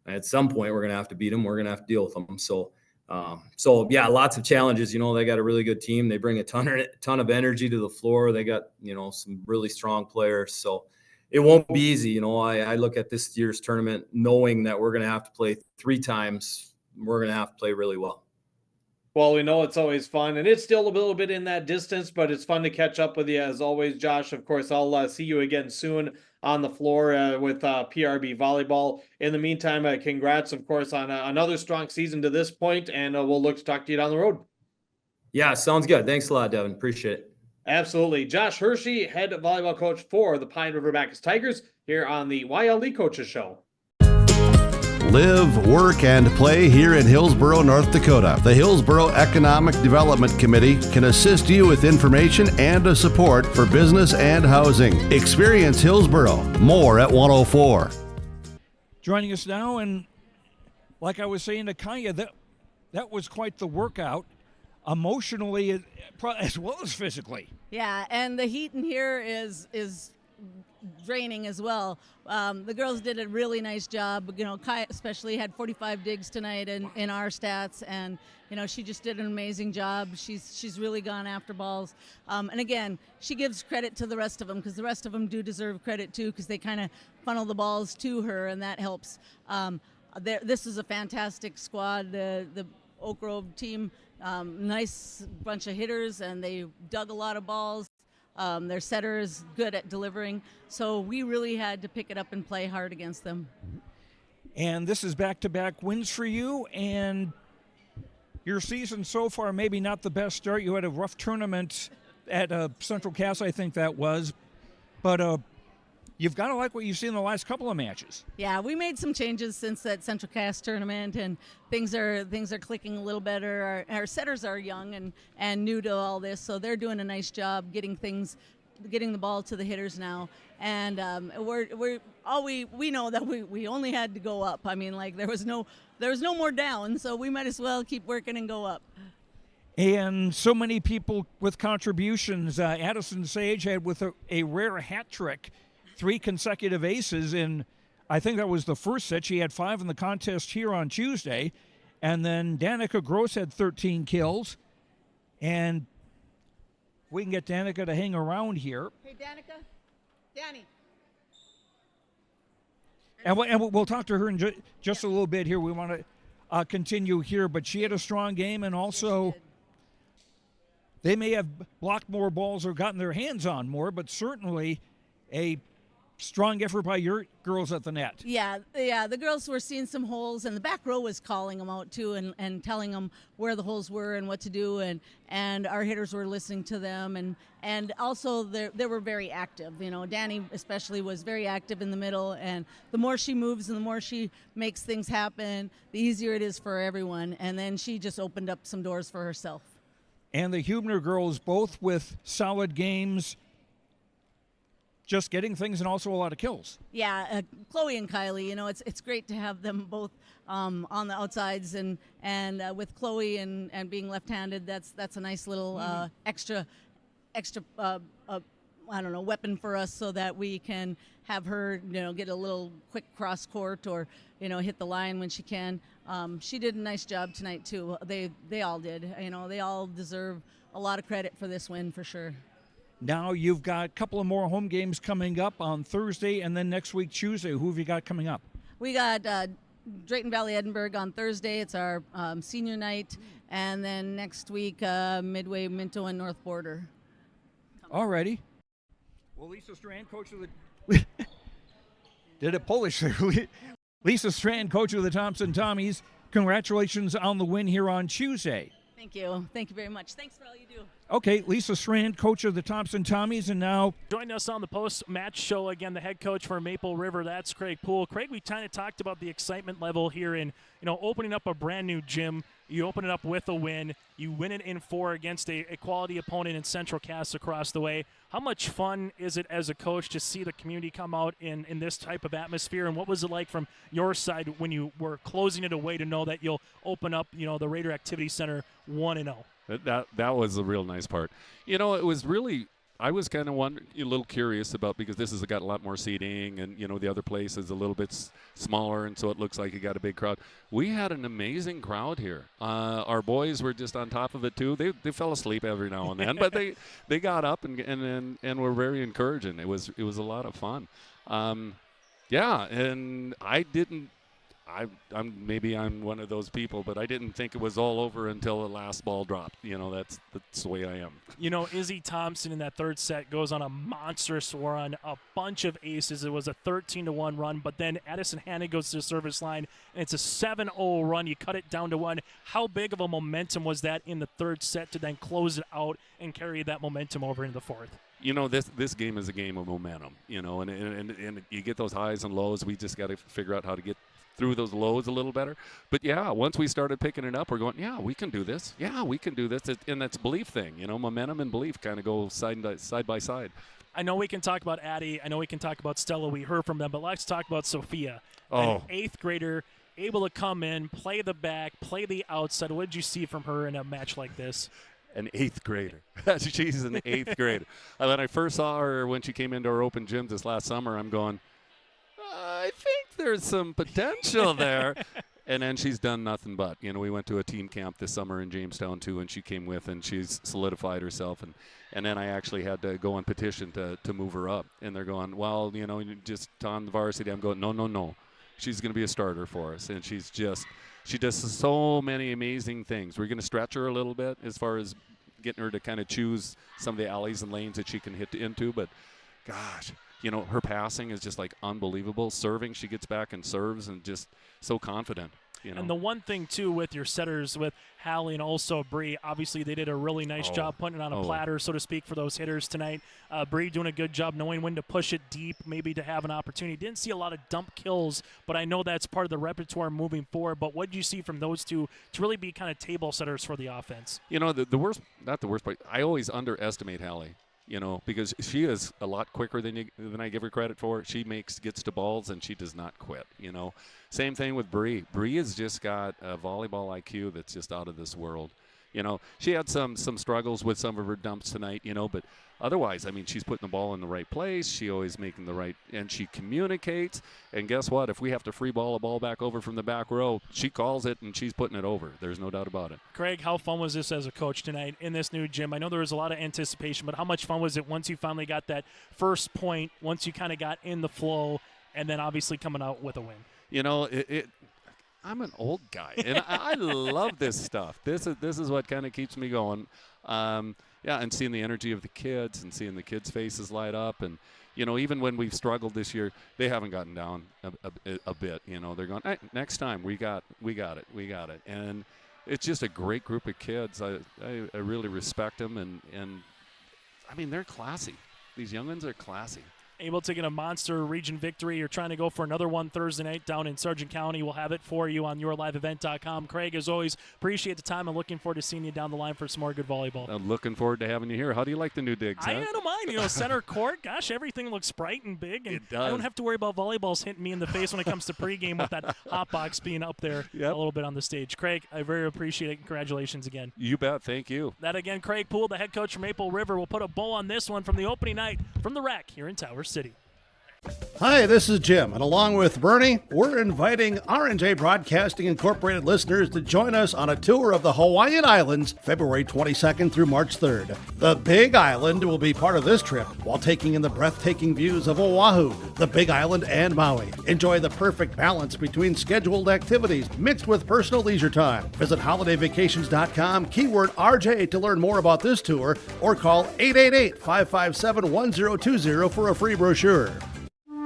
At some point, we're going to have to beat them. We're going to have to deal with them. So yeah, lots of challenges. They got a really good team. They bring a ton of energy to the floor. They got, some really strong players. So it won't be easy. I look at this year's tournament knowing that we're going to have to play 3 times. We're going to have to play really well. Well, we know it's always fun, and it's still a little bit in that distance, but it's fun to catch up with you as always, Josh. Of course, I'll see you again soon on the floor with PRB Volleyball. In the meantime, congrats, of course, on another strong season to this point, and we'll look to talk to you down the road. Yeah, sounds good. Thanks a lot, Devin. Appreciate it. Absolutely. Josh Hirschey, head volleyball coach for the Pine River-Backus Tigers, here on the YLE Coaches Show. Live, work, and play here in Hillsboro, North Dakota. The Hillsboro Economic Development Committee can assist you with information and support for business and housing. Experience Hillsboro. More at 104. Joining us now, and like I was saying to Kaya, that was quite the workout, emotionally as well as physically. Yeah, and the heat in here is draining as well. The girls did a really nice job. Kaya especially had 45 digs tonight in our stats, and she just did an amazing job. She's really gone after balls. And again, she gives credit to the rest of them, because the rest of them do deserve credit too, because they kind of funnel the balls to her, and that helps. This is a fantastic squad. The Oak Grove team, nice bunch of hitters, and they dug a lot of balls. Their setter is good at delivering, so we really had to pick it up and play hard against them. And this is back-to-back wins for you, and your season so far, maybe not the best start. You had a rough tournament at Central Cass, I think that was, but you've got to like what you've seen in the last couple of matches. Yeah, we made some changes since that Central Cass tournament, and things are clicking a little better. Our setters are young and new to all this, so they're doing a nice job getting the ball to the hitters now. And we know that we only had to go up. I mean, like there was no more down, so we might as well keep working and go up. And so many people with contributions. Addison Sage had with a rare hat trick, 3 consecutive aces, and I think that was the first set. She had 5 in the contest here on Tuesday. And then Danica Gross had 13 kills. And we can get Danica to hang around here. Hey, Danica. Danny. And we'll talk to her in just a little bit here. We want to continue here. But she had a strong game, and also they may have blocked more balls or gotten their hands on more, but certainly a strong effort by your girls at the net. Yeah, the girls were seeing some holes, and the back row was calling them out too, and telling them where the holes were and what to do, and our hitters were listening to them, and also they were very active. Danny especially was very active in the middle, and the more she moves and the more she makes things happen, the easier it is for everyone. And then she just opened up some doors for herself. And the Huebner girls both with solid games, just getting things and also a lot of kills. Yeah, Chloe and Kylie, it's great to have them both on the outsides, and with Chloe and being left-handed, that's a nice little extra I don't know, weapon for us so that we can have her, get a little quick cross court or, hit the line when she can. She did a nice job tonight too. They all did. They all deserve a lot of credit for this win for sure. Now you've got a couple of more home games coming up on Thursday and then next week, Tuesday. Who have you got coming up? We got Drayton Valley Edinburgh on Thursday. It's our senior night. And then next week, Midway, Minto, and North Border. Alrighty. Well, Lisa Strand, coach of the... Did it Polish there. Lisa Strand, coach of the Thompson Tommies. Congratulations on the win here on Tuesday. Thank you. Thank you very much. Thanks for all you do. Okay, Lisa Strand, coach of the Thompson Tommies, and now... Joining us on the post-match show, again, the head coach for Maple River, that's Craig Poole. Craig, we kind of talked about the excitement level here in, opening up a brand-new gym. You open it up with a win. You win it in 4 against a quality opponent in Central Cass across the way. How much fun is it as a coach to see the community come out in this type of atmosphere? And what was it like from your side when you were closing it away to know that you'll open up, the Raider Activity Center 1-0? That was a real nice part. It was really, I was kind of a little curious about, because this has got a lot more seating and, the other place is a little bit smaller, and so it looks like you got a big crowd. We had an amazing crowd here. Our boys were just on top of it too. They fell asleep every now and then, but they got up and were very encouraging. It was a lot of fun. Yeah, and I'm one of those people, but I didn't think it was all over until the last ball dropped. That's the way I am. Izzy Thompson in that third set goes on a monstrous run, a bunch of aces. It was a 13-1 run, but then Addison Hanna goes to the service line, and it's a 7-0 run. You cut it down to 1. How big of a momentum was that in the third set to then close it out and carry that momentum over into the fourth? This game is a game of momentum, and you get those highs and lows. We just got to figure out how to get through those lows a little better. But yeah, once we started picking it up, we're going, yeah, we can do this. Yeah, we can do this. And that's a belief thing. Momentum and belief kind of go side by side. I know we can talk about Addie. I know we can talk about Stella. We heard from them, but let's talk about Sophia. Oh. An 8th grader, able to come in, play the back, play the outside. What did you see from her in a match like this? An 8th grader. She's an 8th grader. When I first saw her when she came into our open gym this last summer, I'm going, I think there's some potential there. And then she's done nothing but. We went to a team camp this summer in Jamestown too, and she came with, and she's solidified herself. And then I actually had to go and petition to move her up. And they're going, well, just on the varsity. I'm going, no. She's going to be a starter for us. And she does so many amazing things. We're going to stretch her a little bit as far as getting her to kind of choose some of the alleys and lanes that she can hit into. But, gosh, her passing is just like unbelievable. Serving, she gets back and serves and just so confident. And the one thing, too, with your setters, with Hallie and also Bree, obviously they did a really nice job putting it on a platter, so to speak, for those hitters tonight. Bree doing a good job knowing when to push it deep, maybe to have an opportunity. Didn't see a lot of dump kills, but I know that's part of the repertoire moving forward. But what did you see from those two to really be kind of table setters for the offense? The worst, not the worst part, I always underestimate Hallie. Because she is a lot quicker than I give her credit for. She gets to balls, and she does not quit, Same thing with Bree. Bree has just got a volleyball IQ that's just out of this world. She had some struggles with some of her dumps tonight, but otherwise, she's putting the ball in the right place. She always making the right, and she communicates. And guess what? If we have to free ball a ball back over from the back row, she calls it, and she's putting it over. There's no doubt about it. Craig, how fun was this as a coach tonight in this new gym? I know there was a lot of anticipation, but how much fun was it once you finally got that first point, once you kind of got in the flow, and then obviously coming out with a win? I'm an old guy, and I love this stuff. This is what kind of keeps me going. And seeing the energy of the kids and seeing the kids' faces light up. And, even when we've struggled this year, they haven't gotten down a bit. They're going, hey, next time, we got it. And it's just a great group of kids. I really respect them. And they're classy. These young ones are classy. able to get a monster region victory. You're trying to go for another one Thursday night down in Sargent County. We'll have it for you on yourliveevent.com. Craig, as always, appreciate the time. I'm looking forward to seeing you down the line for some more good volleyball. I'm looking forward to having you here. How do you like the new digs? I don't mind. Center court, gosh, everything looks bright and big. And it does. I don't have to worry about volleyballs hitting me in the face when it comes to pregame with that hot box being up there a little bit on the stage. Craig, I very appreciate it. Congratulations again. You bet. Thank you. That again, Craig Poole, the head coach from Maple River, will put a bow on this one from the opening night from the Rack here in Tower City. Hi, this is Jim, and along with Bernie, we're inviting R&J Broadcasting Incorporated listeners to join us on a tour of the Hawaiian Islands, February 22nd through March 3rd. The Big Island will be part of this trip while taking in the breathtaking views of Oahu, the Big Island, and Maui. Enjoy the perfect balance between scheduled activities mixed with personal leisure time. Visit holidayvacations.com, keyword RJ to learn more about this tour, or call 888-557-1020 for a free brochure.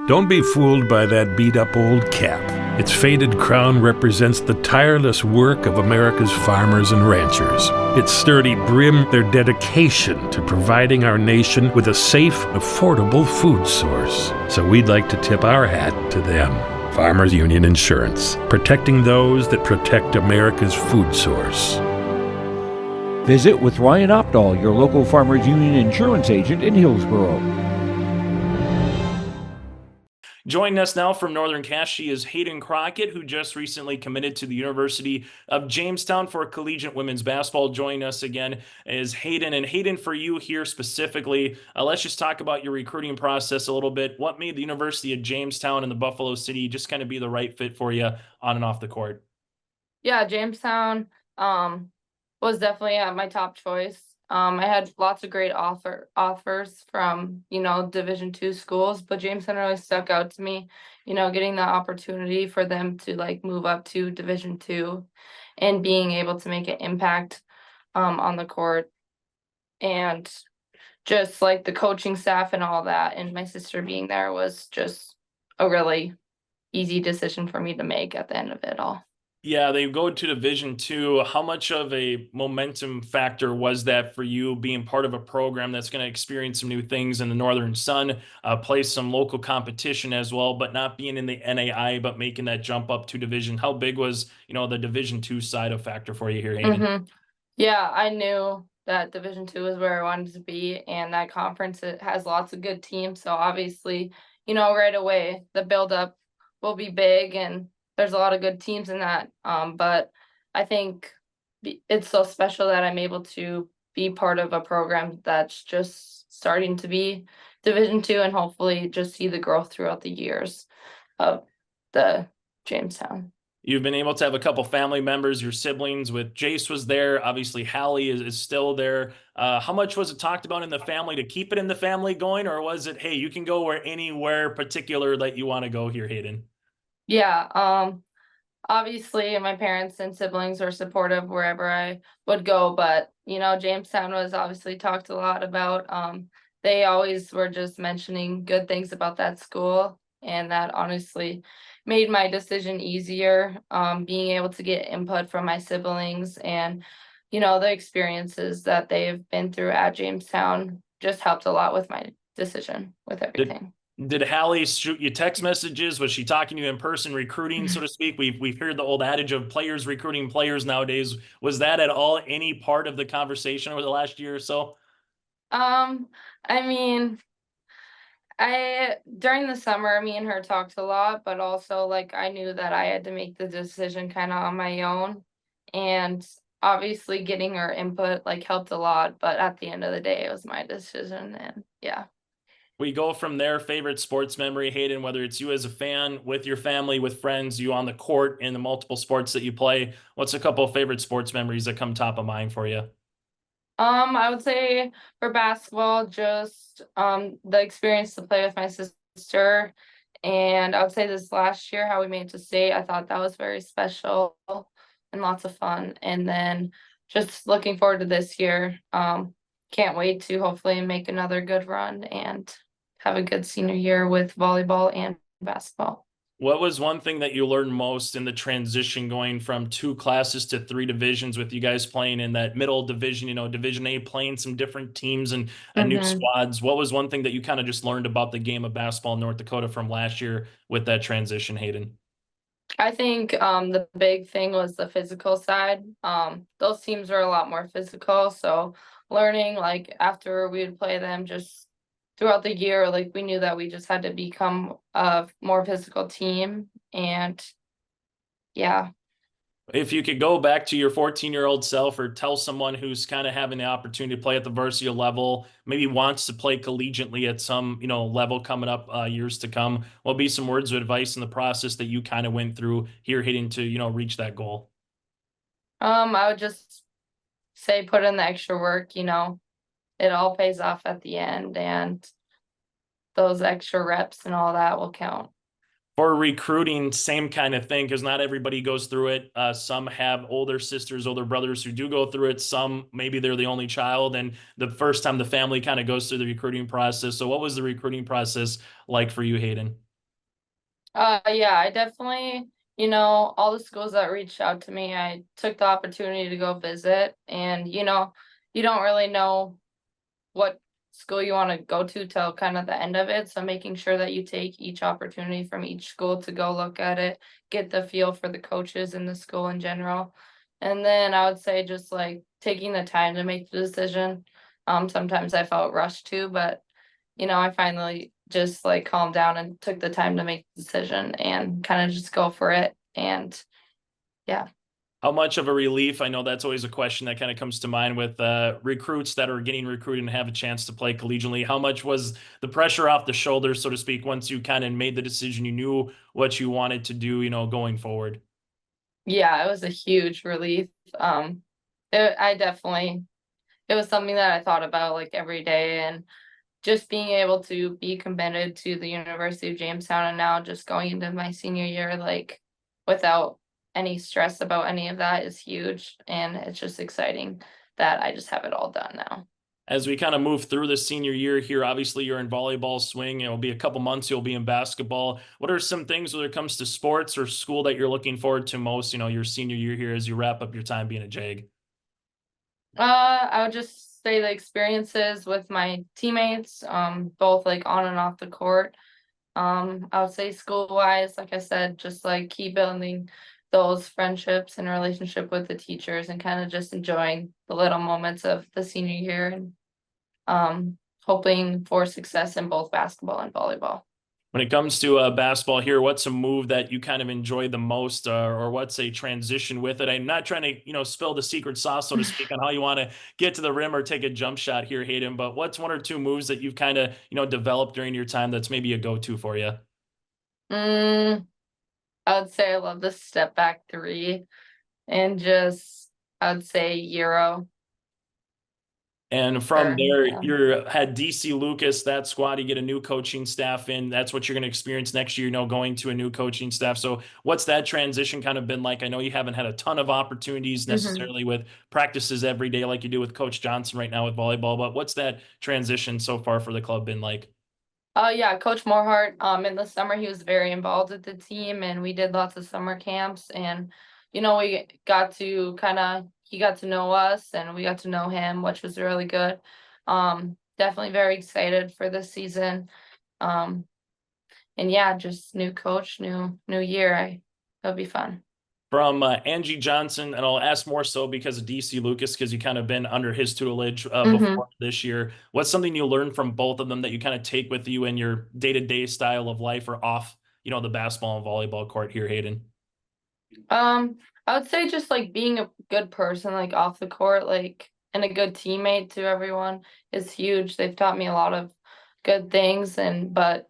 Don't be fooled by that beat-up old cap. Its faded crown represents the tireless work of America's farmers and ranchers. Its sturdy brim, their dedication to providing our nation with a safe, affordable food source. So we'd like to tip our hat to them. Farmers Union Insurance, protecting those that protect America's food source. Visit with Ryan Opdahl, your local Farmers Union Insurance agent in Hillsborough. Joining us now from Northern Cass, she is Haidyn Crockett, who just recently committed to the University of Jamestown for collegiate women's basketball. Joining us again is Haidyn. And Haidyn, for you here specifically, let's just talk about your recruiting process a little bit. What made the University of Jamestown and the Buffalo City just kind of be the right fit for you on and off the court? Yeah, Jamestown was definitely my top choice. I had lots of great offers from, Division II schools, but Jamestown really stuck out to me, getting the opportunity for them to move up to Division II and being able to make an impact on the court, and just the coaching staff and all that, and my sister being there was just a really easy decision for me to make at the end of it all. Yeah, they go to Division II. How much of a momentum factor was that for you, being part of a program that's going to experience some new things in the Northern Sun, play some local competition as well, but not being in the NAI, but making that jump up to Division? How big was, the Division II side a factor for you here, Haidyn? Mm-hmm. Yeah, I knew that Division II is where I wanted to be, and that conference, it has lots of good teams. So obviously, right away, the buildup will be big, and there's a lot of good teams in that, but I think it's so special that I'm able to be part of a program that's just starting to be Division II, and hopefully just see the growth throughout the years of the Jamestown. You've been able to have a couple family members, your siblings with Jace was there. Obviously, Hallie is still there. How much was it talked about in the family to keep it in the family going, or was it, hey, you can go anywhere particular that you want to go here, Haidyn? Yeah, obviously my parents and siblings were supportive wherever I would go, but Jamestown was obviously talked a lot about. They always were just mentioning good things about that school, and that honestly made my decision easier. Being able to get input from my siblings and the experiences that they've been through at Jamestown just helped a lot with my decision with everything. Did Hallie shoot you text messages? Was she talking to you in person, recruiting, so to speak? We've heard the old adage of players recruiting players nowadays. Was that at all any part of the conversation over the last year or so? I mean, during the summer, me and her talked a lot, but also I knew that I had to make the decision kind of on my own, and obviously getting her input helped a lot. But at the end of the day, it was my decision, and yeah. We go from there. Favorite sports memory, Haidyn, whether it's you as a fan, with your family, with friends, you on the court, in the multiple sports that you play. What's a couple of favorite sports memories that come top of mind for you? I would say for basketball, just the experience to play with my sister, and I would say this last year, how we made it to state. I thought that was very special and lots of fun. And then just looking forward to this year. Can't wait to hopefully make another good run and have a good senior year with volleyball and basketball. What was one thing that you learned most in the transition going from 2 classes to 3 divisions with you guys playing in that middle division, Division A, playing some different teams and new squads? What was one thing that you kind of just learned about the game of basketball in North Dakota from last year with that transition, Haidyn? I think the big thing was the physical side. Those teams were a lot more physical, so learning like after we would play them just throughout the year, like we knew that we just had to become a more physical team. And yeah. If you could go back to your 14-year-old self or tell someone who's kind of having the opportunity to play at the varsity level, maybe wants to play collegiately at some, level coming up years to come, what would be some words of advice in the process that you kind of went through here hitting to, reach that goal? I would just say put in the extra work, it all pays off at the end, and those extra reps and all that will count. For recruiting, same kind of thing, because not everybody goes through it. Some have older sisters, older brothers who do go through it. Some, maybe they're the only child, and the first time the family kind of goes through the recruiting process. So what was the recruiting process like for you, Haidyn? Yeah, I definitely, all the schools that reached out to me, I took the opportunity to go visit, and, you don't really know what school you want to go to till kind of the end of it. So making sure that you take each opportunity from each school to go look at it, get the feel for the coaches in the school in general. And then I would say just like taking the time to make the decision. Sometimes I felt rushed too, but I finally just like calmed down and took the time to make the decision and kind of just go for it. And yeah. How much of a relief? I know that's always a question that kind of comes to mind with recruits that are getting recruited and have a chance to play collegiately. How much was the pressure off the shoulders, so to speak, once you kind of made the decision, you knew what you wanted to do, going forward? Yeah, it was a huge relief. It was something that I thought about like every day, and just being able to be committed to the University of Jamestown and now just going into my senior year, like without any stress about any of that is huge. And it's just exciting that I just have it all done now. As we kind of move through the senior year here, obviously you're in volleyball swing. It'll be a couple months. You'll be in basketball. What are some things when it comes to sports or school that you're looking forward to most, your senior year here as you wrap up your time being a JAG? I would just say the experiences with my teammates, both like on and off the court. I would say school wise, like I said, just like keep building those friendships and relationship with the teachers and kind of just enjoying the little moments of the senior year, and hoping for success in both basketball and volleyball. When it comes to basketball here, what's a move that you kind of enjoy the most, or what's a transition with it? I'm not trying to, spill the secret sauce, so to speak, on how you want to get to the rim or take a jump shot here, Haidyn, but what's 1 or 2 moves that you've kind of, developed during your time that's maybe a go-to for you? I would say I love the step back 3 and just, I would say Euro. And from there, you had DC Lucas, that squad, you get a new coaching staff in. That's what you're going to experience next year, going to a new coaching staff. So what's that transition kind of been like? I know you haven't had a ton of opportunities necessarily with practices every day like you do with Coach Johnson right now with volleyball, but what's that transition so far for the club been like? Yeah, Coach Morehart, in the summer, he was very involved with the team, and we did lots of summer camps, and, we got to he got to know us and we got to know him, which was really good. Definitely very excited for this season. And yeah, just new coach, new year. It'll be fun. From Angie Johnson, and I'll ask more so because of DC Lucas, because you kind of been under his tutelage before this year. What's something you learned from both of them that you kind of take with you in your day-to-day style of life or off, the basketball and volleyball court here, Haidyn? I would say just like being a good person, like off the court, like, and a good teammate to everyone is huge. They've taught me a lot of good things, but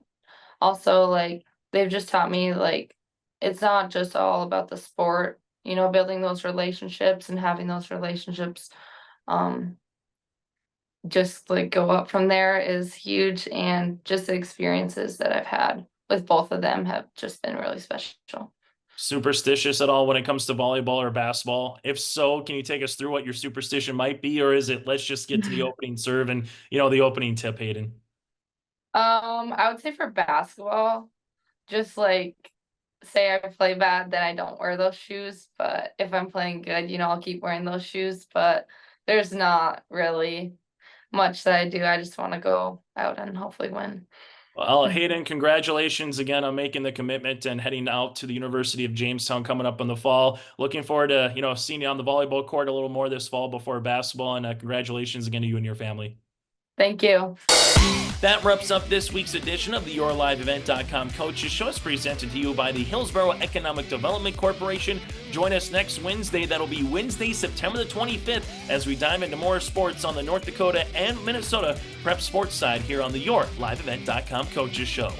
also like they've just taught me like it's not just all about the sport, building those relationships and having those relationships just like go up from there is huge. And just the experiences that I've had with both of them have just been really special. Superstitious at all when it comes to volleyball or basketball? If so, can you take us through what your superstition might be, or is it let's just get to the opening serve and the opening tip, Haidyn? I would say for basketball, just like say I play bad, then I don't wear those shoes. But if I'm playing good, I'll keep wearing those shoes. But there's not really much that I do. I just want to go out and hopefully win. Well, Haidyn, congratulations again on making the commitment and heading out to the University of Jamestown coming up in the fall. Looking forward to, seeing you on the volleyball court a little more this fall before basketball, and congratulations again to you and your family. Thank you. That wraps up this week's edition of the YourLiveEvent.com Coaches Show. It's presented to you by the Hillsborough Economic Development Corporation. Join us next Wednesday. That'll be Wednesday, September the 25th, as we dive into more sports on the North Dakota and Minnesota prep sports side here on the YourLiveEvent.com Coaches Show.